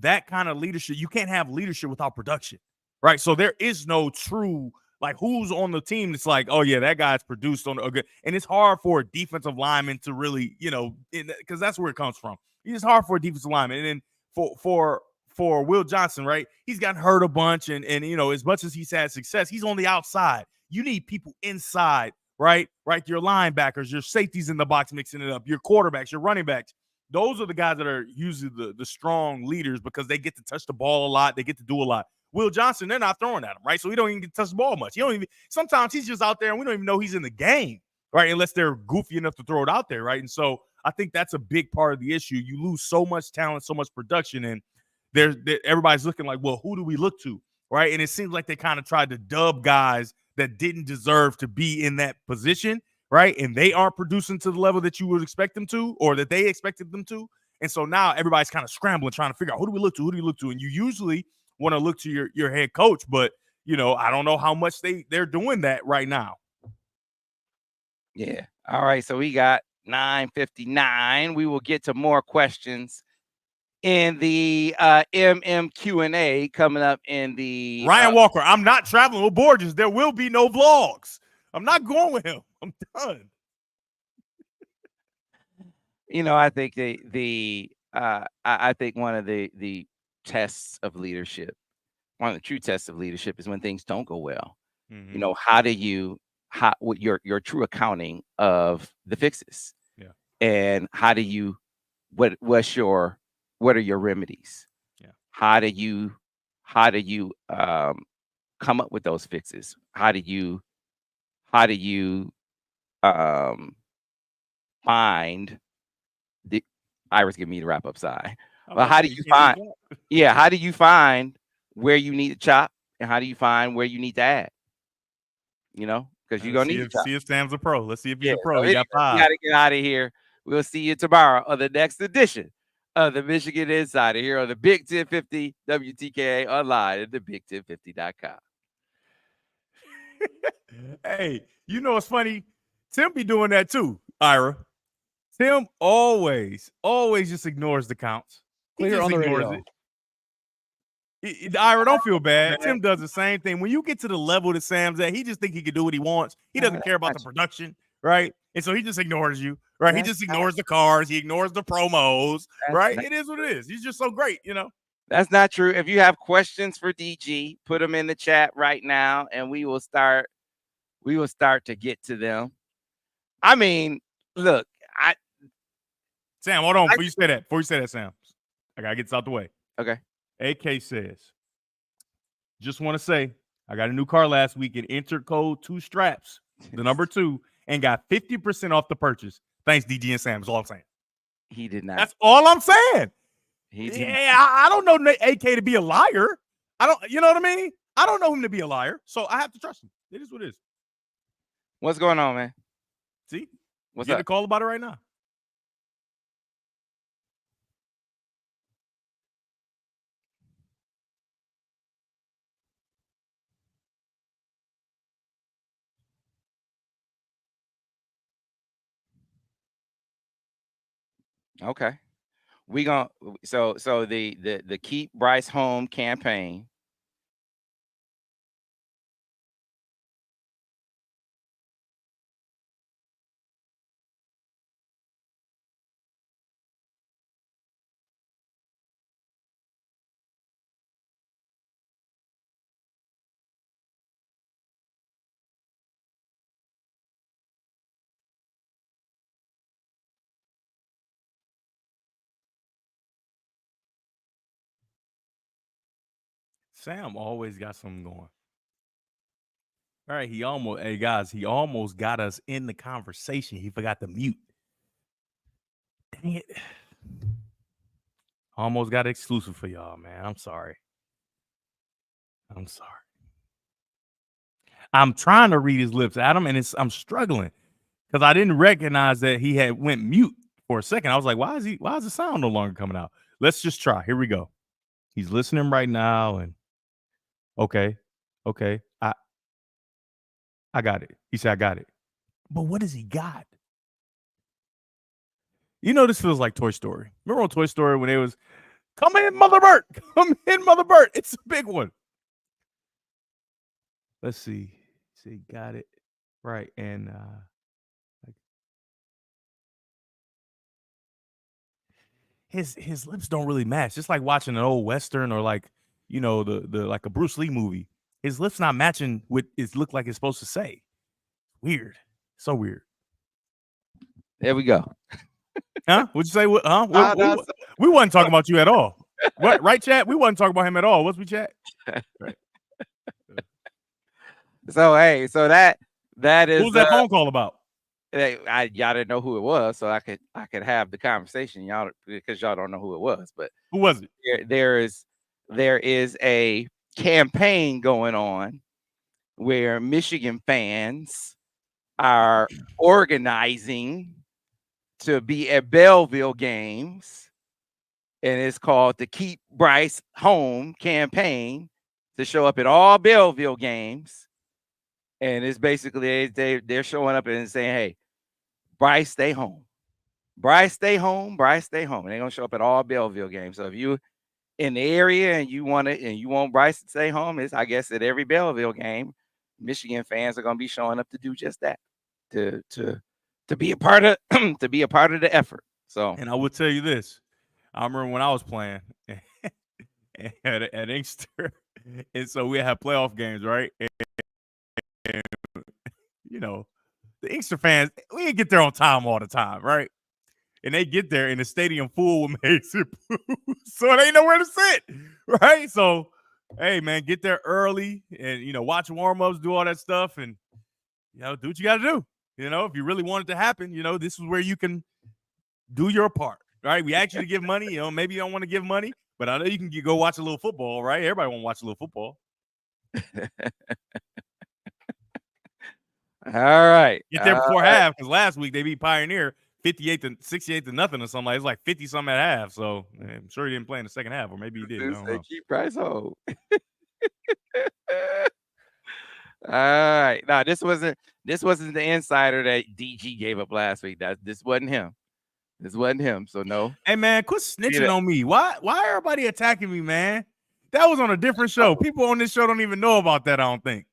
That kind of leadership, you can't have leadership without production, right? So there is no true, like, who's on the team that's like, oh yeah, that guy's produced on a good, and it's hard for a defensive lineman to really, because that's where it comes from. It's hard for a defensive lineman, and then for Will Johnson, right? He's gotten hurt a bunch, and as much as he's had success, he's on the outside. You need people inside, right? Right, your linebackers, your safeties in the box mixing it up, your quarterbacks, your running backs. Those are the guys that are usually the strong leaders because they get to touch the ball a lot. They get to do a lot. Will Johnson, they're not throwing at him, right? So he don't even get to touch the ball much. Sometimes he's just out there and we don't even know he's in the game, right? Unless they're goofy enough to throw it out there, right? And so I think that's a big part of the issue. You lose so much talent, so much production, and everybody's looking like, well, who do we look to, right? And it seems like they kind of tried to dub guys that didn't deserve to be in that position, right? And they aren't producing to the level that you would expect them to or that they expected them to. And so now everybody's kind of scrambling, trying to figure out who do we look to? Who do we look to? And you usually want to look to your head coach, but I don't know how much they're doing that right now. Yeah. All right. So we got 9:59. We will get to more questions in the MMQ&A coming up in the Ryan Walker, I'm not traveling with Borges. There will be no vlogs. I'm not going with him. I'm done. I think I think one of the tests of leadership, one of the true tests of leadership is when things don't go well. Mm-hmm. What your true accounting of the fixes. Yeah. And how do you what are your remedies? Yeah. How do you come up with those fixes? How do you find the Iris give me the wrap up side. Well, how do you find how do you find where you need to chop and how do you find where you need to add? Because you're gonna need to chop. See if Sam's a pro. Let's see if he's Yeah, a pro. so He got anyway, we 5. gotta get out of here. We'll see you tomorrow on the next edition of the Michigan Insider here on the Big 1050 WTKA online at thebig1050.com. Hey, you know what's funny? Tim be doing that too, Ira. Tim always just ignores the counts. He Clear just on the ignores radio. it. Ira, don't feel bad. Tim does the same thing. When you get to the level that Sam's at, he just think he can do what he wants. He doesn't care about the production, right? And so he just ignores you, right? He just ignores the cars. He ignores the promos, right? It is what it is. He's just so great, That's not true. If you have questions for DG, put them in the chat right now, and we will start to get to them. I mean, look, Sam, hold on. Before you say that, Sam, I gotta get this out the way. Okay. AK says, just want to say, I got a new car last week and entered code 2 straps, the number 2, and got 50% off the purchase. Thanks, DG and Sam. That's all I'm saying. He did not. That's all I'm saying. Yeah, I don't know AK to be a liar. You know what I mean? I don't know him to be a liar, so I have to trust him. It is what it is. What's going on, man? See? What's Get up? a call about it right now. Okay. We gonna so the Keep Bryce Home campaign. Sam always got something going. All right, he almost got us in the conversation. He forgot to mute. Dang it. Almost got exclusive for y'all, man. I'm sorry. I'm trying to read his lips, Adam, and I'm struggling because I didn't recognize that he had went mute for a second. I was like, why is the sound no longer coming out? Let's just try. Here we go. He's listening right now, and okay. I got it. He said, I got it. But what does he got? This feels like Toy Story. Remember on Toy Story when it was, come in, Mother Bird. Come in, Mother Bird. It's a big one. Let's see. See, got it. Right. And his lips don't really match. Just like watching an old Western or like, the like a Bruce Lee movie. His lips not matching what it looked like it's supposed to say. Weird. So weird. There we go. Huh? What'd you say? We wasn't talking about you at all. What? Right, chat? We wasn't talking about him at all. Was we, chat? Right. So hey, so that is what was that phone call about? Y'all didn't know who it was, so I could have the conversation, y'all, because y'all don't know who it was. But who was it? There is a campaign going on where Michigan fans are organizing to be at Belleville games, and it's called the Keep Bryce Home campaign to show up at all Belleville games. And it's basically they're showing up and saying, hey, Bryce, stay home. Bryce, stay home. Bryce, stay home. And they're gonna show up at all Belleville games. So if you in the area and you want Bryce to stay home, it's I guess at every Belleville game, Michigan fans are gonna be showing up to do just that. To be a part of to be a part of the effort. So And I will tell you this. I remember when I was playing at Inkster, and so we had playoff games, right? And you know, the Inkster fans, we didn't get there on time all the time, right? And they get there and the stadium full with Mason Blue, so they ain't nowhere to sit, right? So, hey man, get there early and watch warm-ups, do all that stuff, and do what you got to do. If you really want it to happen, this is where you can do your part, right? We asked you to give money, maybe you don't want to give money, but I know you can go watch a little football, right? Everybody want to watch a little football. All right. Get there before half, because last week they beat Pioneer 68 to nothing or something. Like it's like 50 something at half. So I'm sure he didn't play in the second half, or maybe he did. I don't know. Keep Bryce home. All right. No, this wasn't the insider that DG gave up last week. This wasn't him. This wasn't him. So no. Hey man, quit snitching on me. Why everybody attacking me, man? That was on a different show. People on this show don't even know about that, I don't think.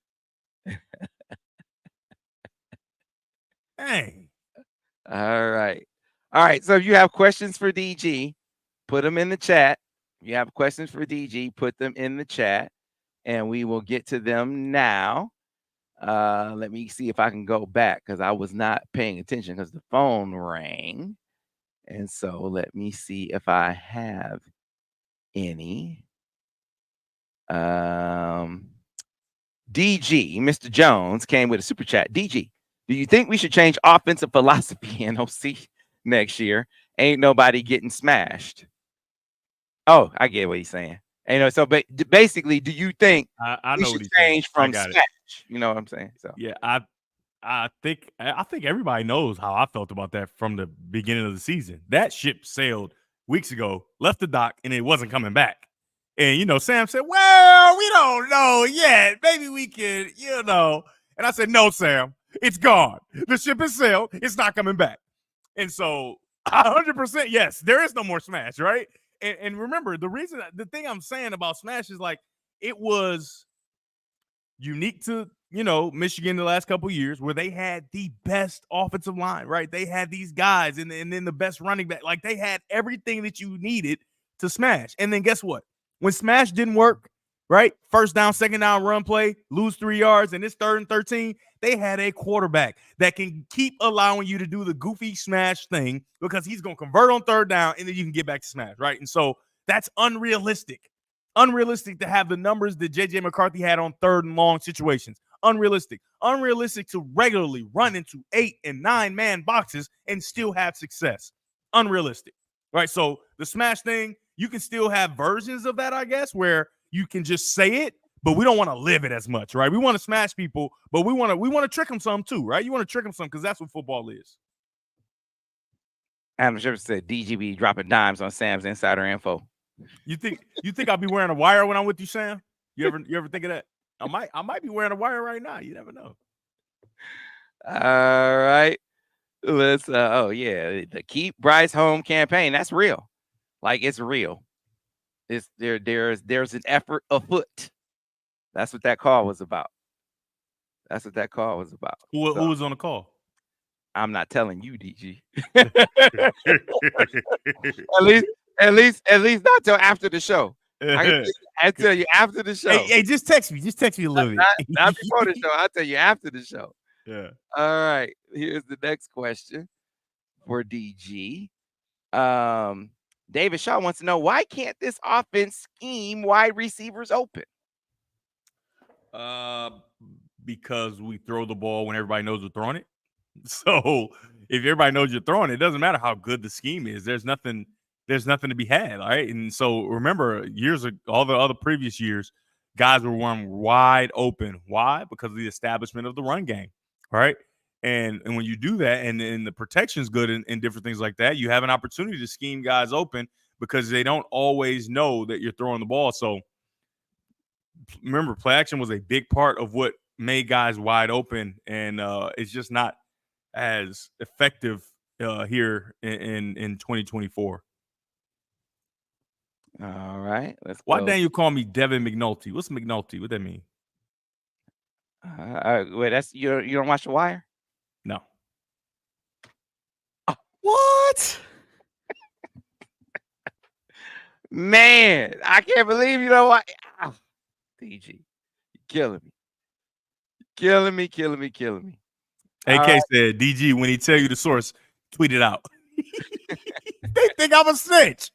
Dang. All right. So if you have questions for DG, put them in the chat. If you have questions for DG, put them in the chat, and we will get to them now. Let me see if I can go back because I was not paying attention because the phone rang. And so let me see if I have any. DG, Mr. Jones came with a super chat. DG, do you think we should change offensive philosophy in OC next year? Ain't nobody getting smashed. Oh, I get what he's saying. So but basically, do you think I we know should what change from smash? You know what I'm saying? So yeah, I think everybody knows how I felt about that from the beginning of the season. That ship sailed weeks ago, left the dock, and it wasn't coming back. And Sam said, "Well, we don't know yet. Maybe we could, And I said, "No, Sam, it's gone. The ship has sailed. It's not coming back." And so, 100%, yes, there is no more Smash, right? And remember, the thing I'm saying about Smash is like it was unique to Michigan the last couple of years where they had the best offensive line, right? They had these guys and then the best running back. Like they had everything that you needed to smash. And then guess what? When smash didn't work, right? First down, second down run play, lose 3 yards, and it's 3rd and 13. They had a quarterback that can keep allowing you to do the goofy smash thing because he's going to convert on 3rd down and then you can get back to smash, right? And so that's unrealistic. Unrealistic to have the numbers that J.J. McCarthy had on 3rd and long situations. Unrealistic to regularly run into 8 and 9 man boxes and still have success. Unrealistic, right? So the smash thing, you can still have versions of that, I guess, where you can just say it, but we don't want to live it as much, right? We want to smash people, but we want to trick them some too, right? You want to trick them some because that's what football is. Adam Shepard said DGB dropping dimes on Sam's insider info. You think I'll be wearing a wire when I'm with you, Sam? You ever think of that? I might be wearing a wire right now. You never know. All right. Let's the Keep Bryce Home campaign. That's real. Like it's real. It's there's an effort afoot. That's what that call was about. Who was on the call? I'm not telling you, DG. at least not till after the show. I'll tell you after the show. Hey, just text me. Just text me a little bit. Not before the show. I'll tell you after the show. Yeah. All right. Here's the next question for DG. David Shaw wants to know, why can't this offense scheme wide receivers open? Because we throw the ball when everybody knows we're throwing it. So if everybody knows you're throwing it, it doesn't matter how good the scheme is. There's nothing to be had, right? And so remember, all the other previous years, guys were run wide open. Why? Because of the establishment of the run game, right? And when you do that, and the protection's good and different things like that, you have an opportunity to scheme guys open because they don't always know that you're throwing the ball. So remember, play action was a big part of what made guys wide open, and it's just not as effective here in 2024. All right, let's Why go. didn't you call me Devin McNulty? What's McNulty? What that mean? Wait, that's you don't watch The Wire? No. What? Man, I can't believe you know what. DG, you're killing me. Killing me. AK All said, DG, when he tell you the source, tweet it out. They think I'm a snitch.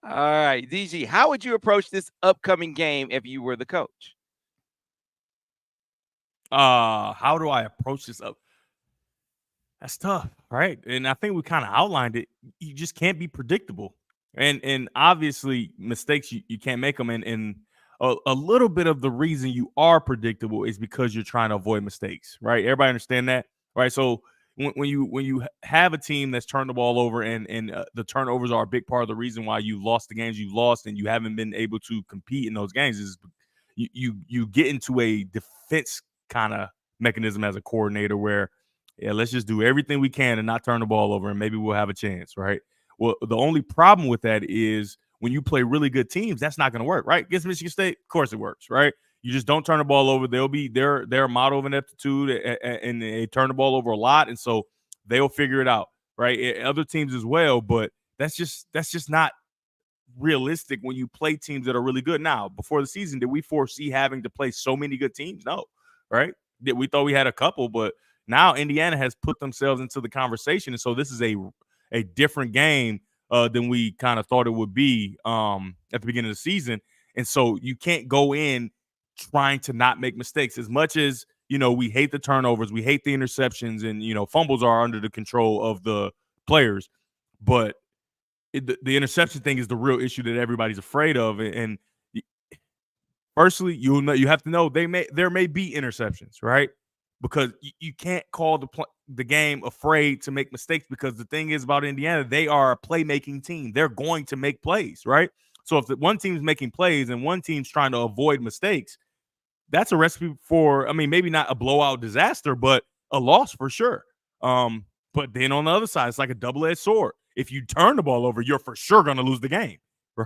All right, DG, how would you approach this upcoming game if you were the coach? How do I approach this up? That's tough, right? And I think we kind of outlined it. You just can't be predictable. And obviously mistakes you can't make them. And a little bit of the reason you are predictable is because you're trying to avoid mistakes, right? Everybody understand that, right? So when you have a team that's turned the ball over and the turnovers are a big part of the reason why you lost the games you've lost and you haven't been able to compete in those games is you get into a defense kind of mechanism as a coordinator where, yeah, let's just do everything we can and not turn the ball over and maybe we'll have a chance, right? Well, the only problem with that is when you play really good teams, that's not going to work, right? Against Michigan State, of course it works, right? You just don't turn the ball over. They'll be their model of ineptitude and they turn the ball over a lot, and so they'll figure it out, right? Other teams as well, but that's just not realistic when you play teams that are really good. Now, before the season, did we foresee having to play so many good teams? No, right? We thought we had a couple, but now Indiana has put themselves into the conversation, and so this is a different game than we kind of thought it would be at the beginning of the season. And so you can't go in trying to not make mistakes. As much as, we hate the turnovers, we hate the interceptions, and, fumbles are under the control of the players. But the interception thing is the real issue that everybody's afraid of. And firstly, you have to know there may be interceptions, right? Because you can't call the game afraid to make mistakes, because the thing is about Indiana, they are a playmaking team. They're going to make plays, right? So if one team's making plays and one team's trying to avoid mistakes, that's a recipe for, maybe not a blowout disaster, but a loss for sure. But then on the other side, it's like a double-edged sword. If you turn the ball over, you're for sure going to lose the game,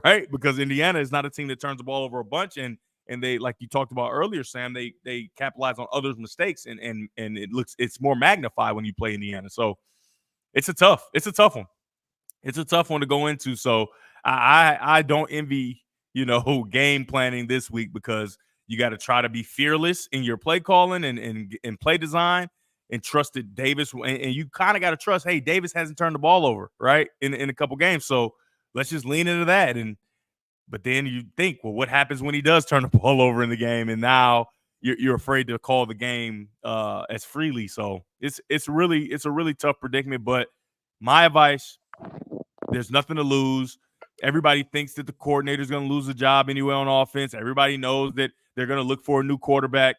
right? Because Indiana is not a team that turns the ball over a bunch, and they, like you talked about earlier, Sam, they capitalize on others' mistakes, and it's more magnified when you play Indiana. So it's a tough one. It's a tough one to go into. So I don't envy, game planning this week, because you got to try to be fearless in your play calling and play design, and trust that Davis, and you kind of got to trust, hey, Davis hasn't turned the ball over, right, in a couple games. So let's just lean into that. But then you think, well, what happens when he does turn the ball over in the game? And now you're afraid to call the game as freely. So it's a really tough predicament. But my advice, there's nothing to lose. Everybody thinks that the coordinator is going to lose the job anyway on offense. Everybody knows that they're going to look for a new quarterback.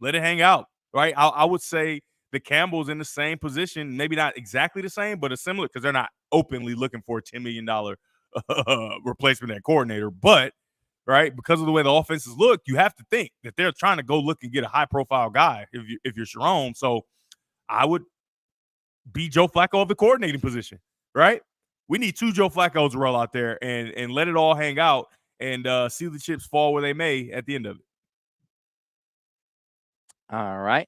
Let it hang out, right? I would say the Campbell's in the same position, maybe not exactly the same, but a similar, because they're not openly looking for a $10 million replacement at coordinator. But, right, because of the way the offenses look, you have to think that they're trying to go look and get a high-profile guy if you're Sharon. So I would be Joe Flacco of the coordinating position, right? We need 2 Joe Flaccos to roll out there and let it all hang out and see the chips fall where they may at the end of it. All right.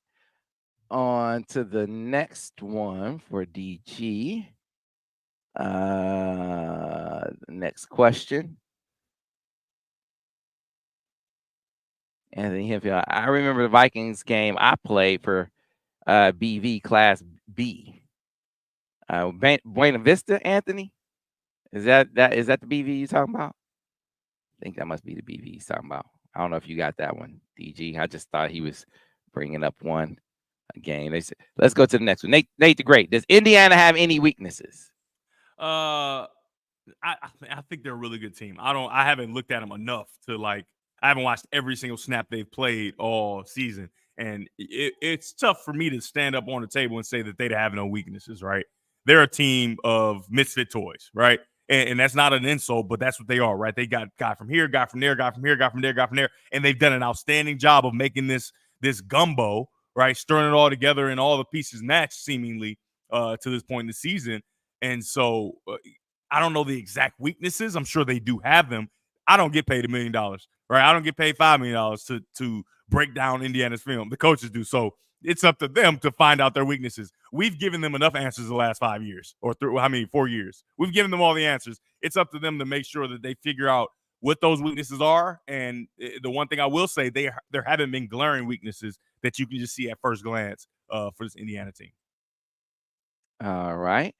On to the next one for DG. Next question. Anthony Hemphill. I remember the Vikings game I played for BV Class B. Buena Vista, Anthony? Is that the BV you talking about? I think that must be the BV he's talking about. I don't know if you got that one, DG. I just thought he was bringing up one game. Let's go to the next one. Nate the Great. Does Indiana have any weaknesses? I think they're a really good team. I haven't looked at them enough to I haven't watched every single snap they've played all season. And it's tough for me to stand up on the table and say that they have no weaknesses, right? They're a team of misfit toys, right? And that's not an insult, but that's what they are, right? They got guy from here, guy from there, guy from here, guy from there, guy from there. And they've done an outstanding job of making this gumbo, right? Stirring it all together and all the pieces match seemingly to this point in the season. And so I don't know the exact weaknesses. I'm sure they do have them. I don't get paid $1 million, right? I don't get paid $5 million to break down Indiana's film. The coaches do. So it's up to them to find out their weaknesses. We've given them enough answers the last 5 years or 4 years. We've given them all the answers. It's up to them to make sure that they figure out what those weaknesses are. And the one thing I will say, there haven't been glaring weaknesses that you can just see at first glance for this Indiana team. All right.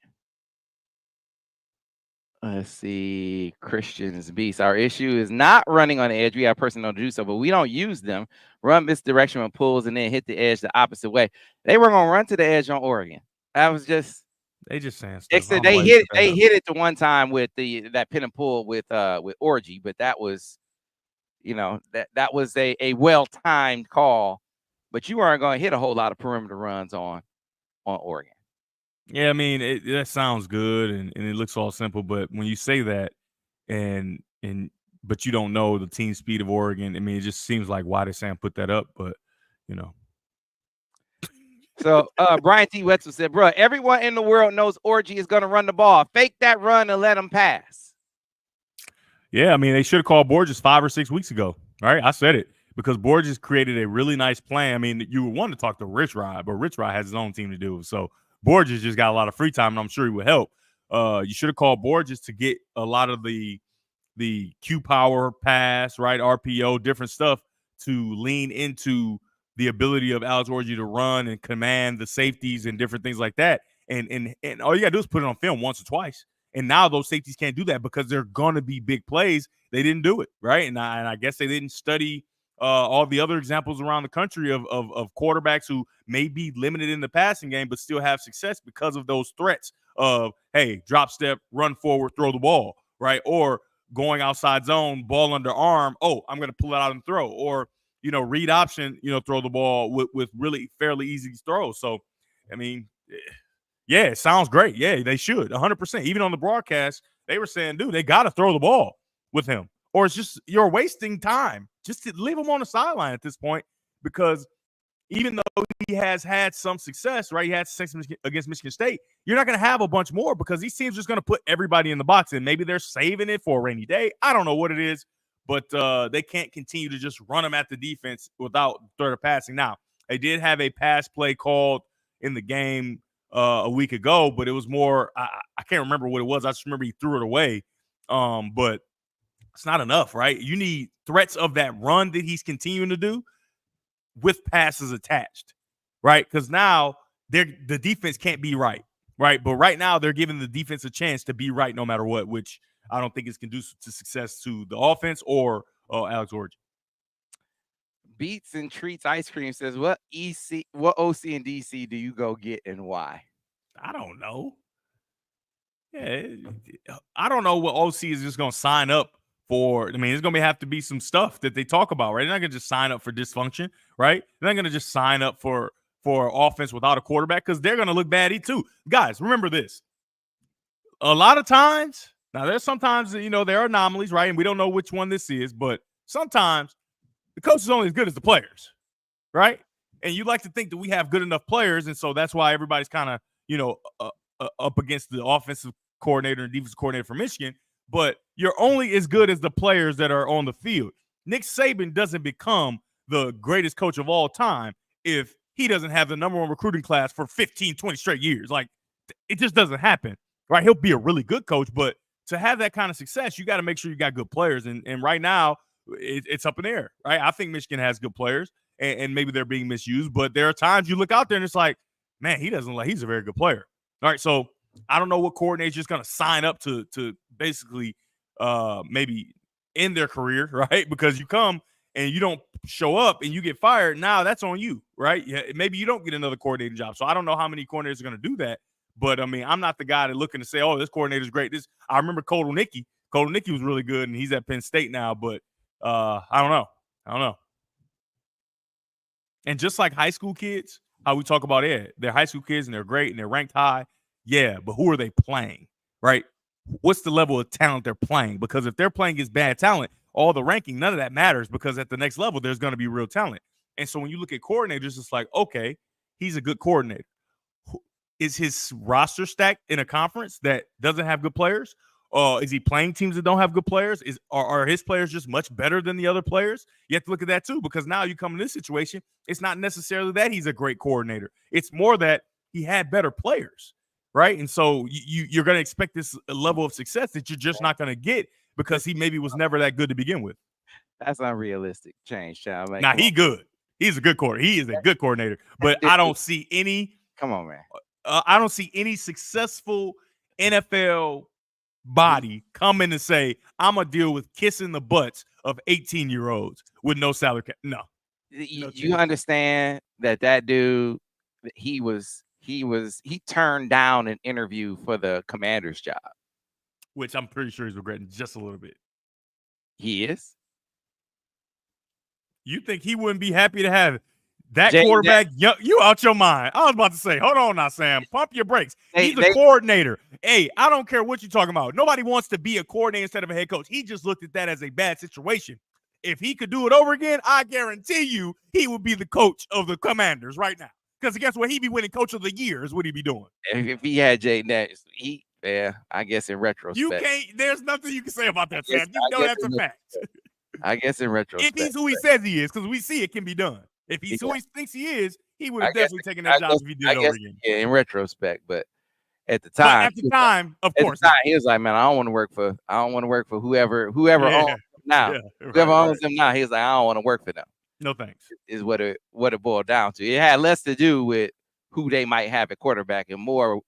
Let's see. Christian's Beast. Our issue is not running on the edge. We have personnel to do so, but we don't use them. Run misdirection with pulls and then hit the edge the opposite way. They were going to run to the edge on Oregon. That was just. They just saying stuff. They hit it the one time with that pin and pull with Orgy, but that was, that was a well-timed call. But you weren't going to hit a whole lot of perimeter runs on Oregon. Yeah, I mean, that sounds good and it looks all simple, but when you say that but you don't know the team speed of Oregon, I mean, it just seems like why did Sam put that up? But So Brian T. Wetzel said, bro, everyone in the world knows Orgy is going to run the ball. Fake that run and let him pass. Yeah, I mean, they should have called Borges 5 or 6 weeks ago, right? I said it because Borges created a really nice plan. I mean, you would want to talk to Rich Rod, but Rich Rod has his own team to do. So Borges just got a lot of free time, and I'm sure he would help. You should have called Borges to get a lot of the Q power pass, right? RPO, different stuff to lean into the ability of Alex Orji to run and command the safeties and different things like that. And all you got to do is put it on film once or twice. And now those safeties can't do that because they're going to be big plays. They didn't do it, right? And I guess they didn't study all the other examples around the country of quarterbacks who may be limited in the passing game but still have success because of those threats of, hey, drop step, run forward, throw the ball, right? Or going outside zone, ball under arm, oh, I'm going to pull it out and throw. Or, read option, throw the ball with really fairly easy throws. So, I mean, yeah, it sounds great. Yeah, they should, 100%. Even on the broadcast, they were saying, dude, they got to throw the ball with him. Or it's just you're wasting time. Just to leave him on the sideline at this point, because even though he has had some success, right? He had success against Michigan State. You're not going to have a bunch more because these teams are just going to put everybody in the box, and maybe they're saving it for a rainy day. I don't know what it is, but they can't continue to just run them at the defense without third of passing. Now, they did have a pass play called in the game a week ago, but it was more I can't remember what it was. I just remember he threw it away. But it's not enough, right? You need threats of that run that he's continuing to do with passes attached, right? Because now the defense can't be right? But right now they're giving the defense a chance to be right no matter what, which I don't think is conducive to success to the offense or Alex Orji. Beats and Treats Ice Cream says, what OC and DC do you go get and why? I don't know. Yeah, I don't know what OC is just going to sign up for. I mean, it's going to have to be some stuff that they talk about, right? They're not going to just sign up for dysfunction, right? They're not going to just sign up for offense without a quarterback because they're going to look bad too. Guys, remember this. A lot of times, now there's sometimes, there are anomalies, right? And we don't know which one this is, but sometimes the coach is only as good as the players, right? And you like to think that we have good enough players, and so that's why everybody's kind of, up against the offensive coordinator and defensive coordinator for Michigan. But you're only as good as the players that are on the field. Nick Saban doesn't become the greatest coach of all time if he doesn't have the number one recruiting class for 15, 20 straight years. Like, it just doesn't happen, right? He'll be a really good coach, but to have that kind of success, you got to make sure you got good players. And right now, it's up in the air, right? I think Michigan has good players, and maybe they're being misused. But there are times you look out there and it's like, man, he's a very good player. All right, so I don't know what coordinator is just going to sign up to basically maybe end their career, right? Because you come and you don't show up and you get fired. Now that's on you, right? Yeah, maybe you don't get another coordinating job. So I don't know how many coordinators are going to do that. But, I mean, I'm not the guy that looking to say, oh, this coordinator is great. I remember Kotelnicki. Kotelnicki was really good, and he's at Penn State now. But I don't know. And just like high school kids, how we talk about it, they're high school kids and they're great and they're ranked high. Yeah, but who are they playing, right? What's the level of talent they're playing? Because if they're playing against bad talent, all the ranking, none of that matters because at the next level, there's going to be real talent. And so when you look at coordinators, it's like, okay, he's a good coordinator. Is his roster stacked in a conference that doesn't have good players? Is he playing teams that don't have good players? Are his players just much better than the other players? You have to look at that too, because now you come in this situation, it's not necessarily that he's a great coordinator. It's more that he had better players, right? And so you're going to expect this level of success that you're just not going to get because he maybe was never that good to begin with. That's unrealistic change, child. Like, now, he good. He's a good coordinator. He is a good coordinator, but I don't see any. Come on, man. I don't see any successful NFL body come in and say, I'm going to deal with kissing the butts of 18-year-olds with no salary cap. No. You understand that dude, he turned down an interview for the Commander's job. Which I'm pretty sure he's regretting just a little bit. He is? You think he wouldn't be happy to have that quarterback? You out your mind. I was about to say, hold on now, Sam. Pump your brakes. He's a coordinator. Hey, I don't care what you're talking about. Nobody wants to be a coordinator instead of a head coach. He just looked at that as a bad situation. If he could do it over again, I guarantee you he would be the coach of the Commanders right now. Because guess what? He'd be winning Coach of the Year is what he'd be doing. If he had Jay Daniels, I guess in retrospect. You can't, there's nothing you can say about that, Sam. You know that's a fact. I guess in retrospect. If he's who he says he is, because we see it can be done. If he's who he thinks he is, he would have definitely taken that job if he did it over again. Yeah, in retrospect, but at the time, of course, he was like, "Man, I don't want to work for whoever owns them now. Whoever owns them now." He was like, "I don't want to work for them." No thanks. Is what it boiled down to. It had less to do with who they might have at quarterback and more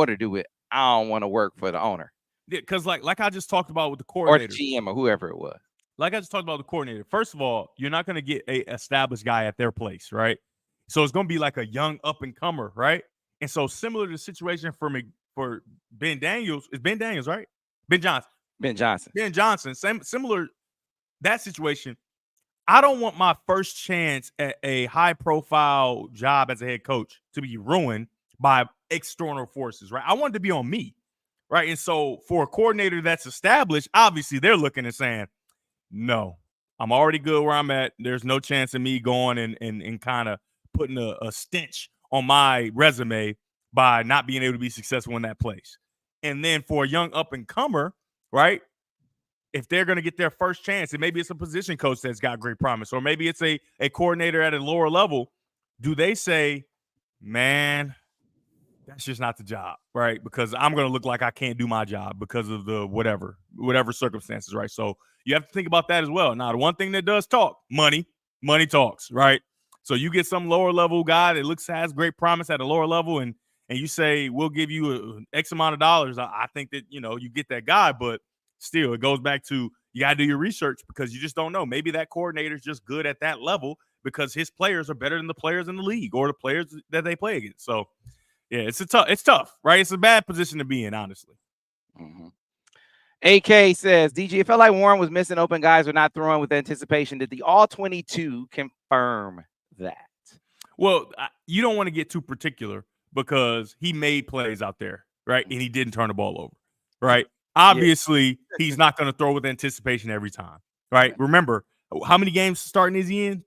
to do with I don't want to work for the owner. Yeah, because like I just talked about with the coordinator, or the GM or whoever it was. Like I just talked about the coordinator. First of all, you're not going to get a established guy at their place, right? So it's going to be like a young up and comer, right? And so similar to the situation for Ben Daniels, is Ben Daniels, right? Ben Johnson. Similar that situation. I don't want my first chance at a high profile job as a head coach to be ruined by external forces, right? I want it to be on me, right? And so for a coordinator that's established, obviously they're looking and saying, no, I'm already good where I'm at. There's no chance of me going and kind of putting a stench on my resume by not being able to be successful in that place. And then for a young up and comer, right? If they're going to get their first chance, and maybe it's a position coach that's got great promise, or maybe it's a coordinator at a lower level, do they say, man, that's just not the job, right? Because I'm going to look like I can't do my job because of the whatever circumstances, right? So you have to think about that as well. Now, the one thing that does talk, money talks, right? So you get some lower level guy that has great promise at a lower level, and you say, we'll give you an X amount of dollars. I think that, you get that guy, but still, it goes back to you got to do your research because you just don't know. Maybe that coordinator is just good at that level because his players are better than the players in the league or the players that they play against. So, yeah, it's tough, right? It's a bad position to be in, honestly. Mm-hmm. AK says, DG, it felt like Warren was missing open guys or not throwing with anticipation. Did the all-22 confirm that? Well, you don't want to get too particular because he made plays out there, right? And he didn't turn the ball over, right? Obviously, he's not going to throw with anticipation every time, right? Remember, how many games starting is he in?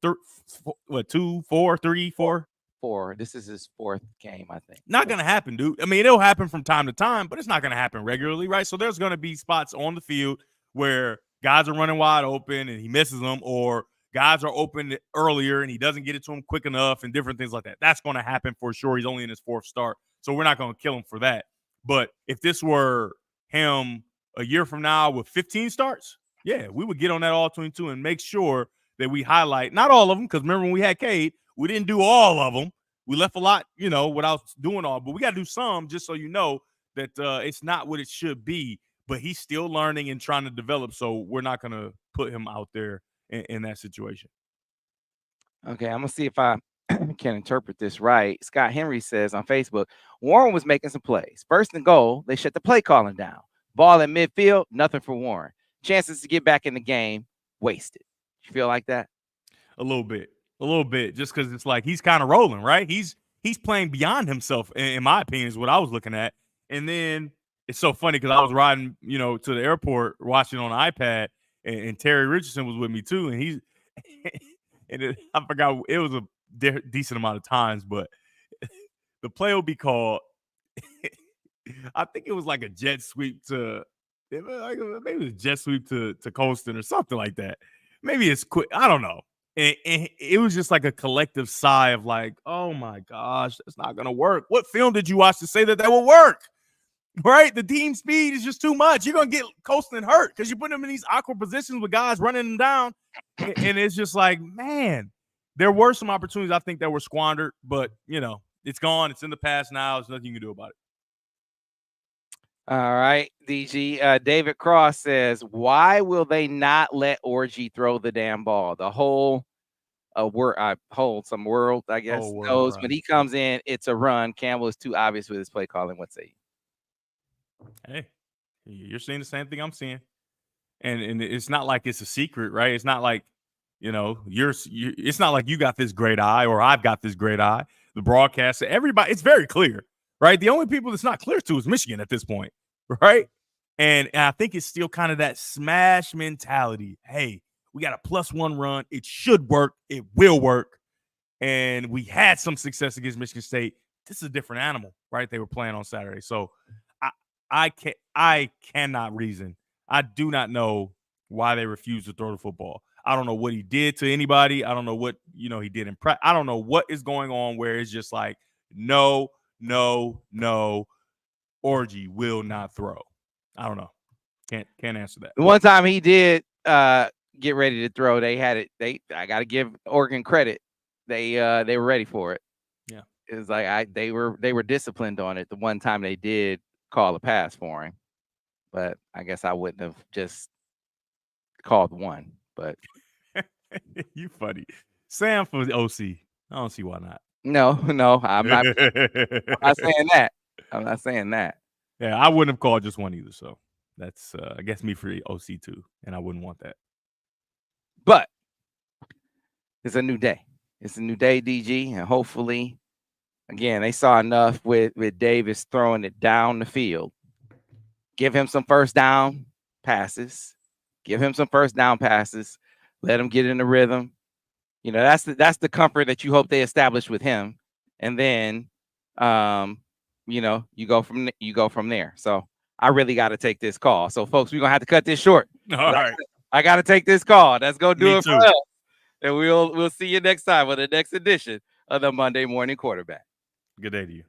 2, 4, 3, 4? 4. This is his 4th game, I think. Not going to happen, dude. I mean, it'll happen from time to time, but it's not going to happen regularly, right? So there's going to be spots on the field where guys are running wide open and he misses them, or guys are open earlier and he doesn't get it to them quick enough and different things like that. That's going to happen for sure. He's only in his 4th start, so we're not going to kill him for that. But if this were him a year from now with 15 starts, yeah, we would get on that all-22 and make sure that we highlight, not all of them, because remember when we had Cade, we didn't do all of them. We left a lot, without doing all, but we got to do some just so you know that it's not what it should be, but he's still learning and trying to develop, so we're not going to put him out there in that situation. Okay, I'm going to see if I can interpret this right. Scott Henry says on Facebook, Warren was making some plays. 1st and goal, they shut the play calling down. Ball in midfield, nothing for Warren. Chances to get back in the game, wasted. You feel like that? A little bit, just because it's like he's kind of rolling, right? He's playing beyond himself, in my opinion, is what I was looking at. And then it's so funny because I was riding, to the airport watching on the iPad, and Terry Richardson was with me too, and and I forgot it was a decent amount of times, but the play will be called. I think it was like a jet sweep to maybe it was a jet sweep to Colston or something like that. Maybe it's quick. I don't know. And it was just like a collective sigh of like, oh my gosh, that's not gonna work. What film did you watch to say that will work? Right? The team speed is just too much. You're gonna get Colston hurt because you put him in these awkward positions with guys running him down. And it's just like, man, there were some opportunities I think that were squandered, but it's gone. It's in the past now. There's nothing you can do about it. All right, DG. David Cross says, why will they not let Orgy throw the damn ball? The whole world, some world, I guess, knows right. When he comes in, it's a run. Campbell is too obvious with his play calling. What say you? Hey, you're seeing the same thing I'm seeing. And it's not like it's a secret, right? It's not like, it's not like you got this great eye or I've got this great eye. The broadcaster, everybody, it's very clear, right? The only people that's not clear to is Michigan at this point, right? And I think it's still kind of that smash mentality. Hey, we got a +1 run. It should work. It will work. And we had some success against Michigan State. This is a different animal, right? They were playing on Saturday. So I cannot reason. I do not know why they refuse to throw the football. I don't know what he did to anybody. I don't know what he did in practice. I don't know what is going on where it's just like no. Orgy will not throw. I don't know. Can't answer that. The one time he did get ready to throw, they had it. I got to give Oregon credit. They were ready for it. Yeah, it was like they were disciplined on it. The one time they did call a pass for him, but I guess I wouldn't have just called one. But you funny, Sam for the OC. I don't see why not. No, I'm not. I'm not saying that. I'm not saying that. Yeah, I wouldn't have called just one either. So that's I guess me for the OC too, and I wouldn't want that. But it's a new day. It's a new day, DG, and hopefully, again, they saw enough with Davis throwing it down the field. Give him some first down passes. Let him get in the rhythm. That's the comfort that you hope they establish with him, and then, you go from there. So I really got to take this call. So folks, we're gonna have to cut this short. All right, I got to take this call. Let's go do Me it too. for us, and we'll see you next time on the next edition of the Monday Morning Quarterback. Good day to you.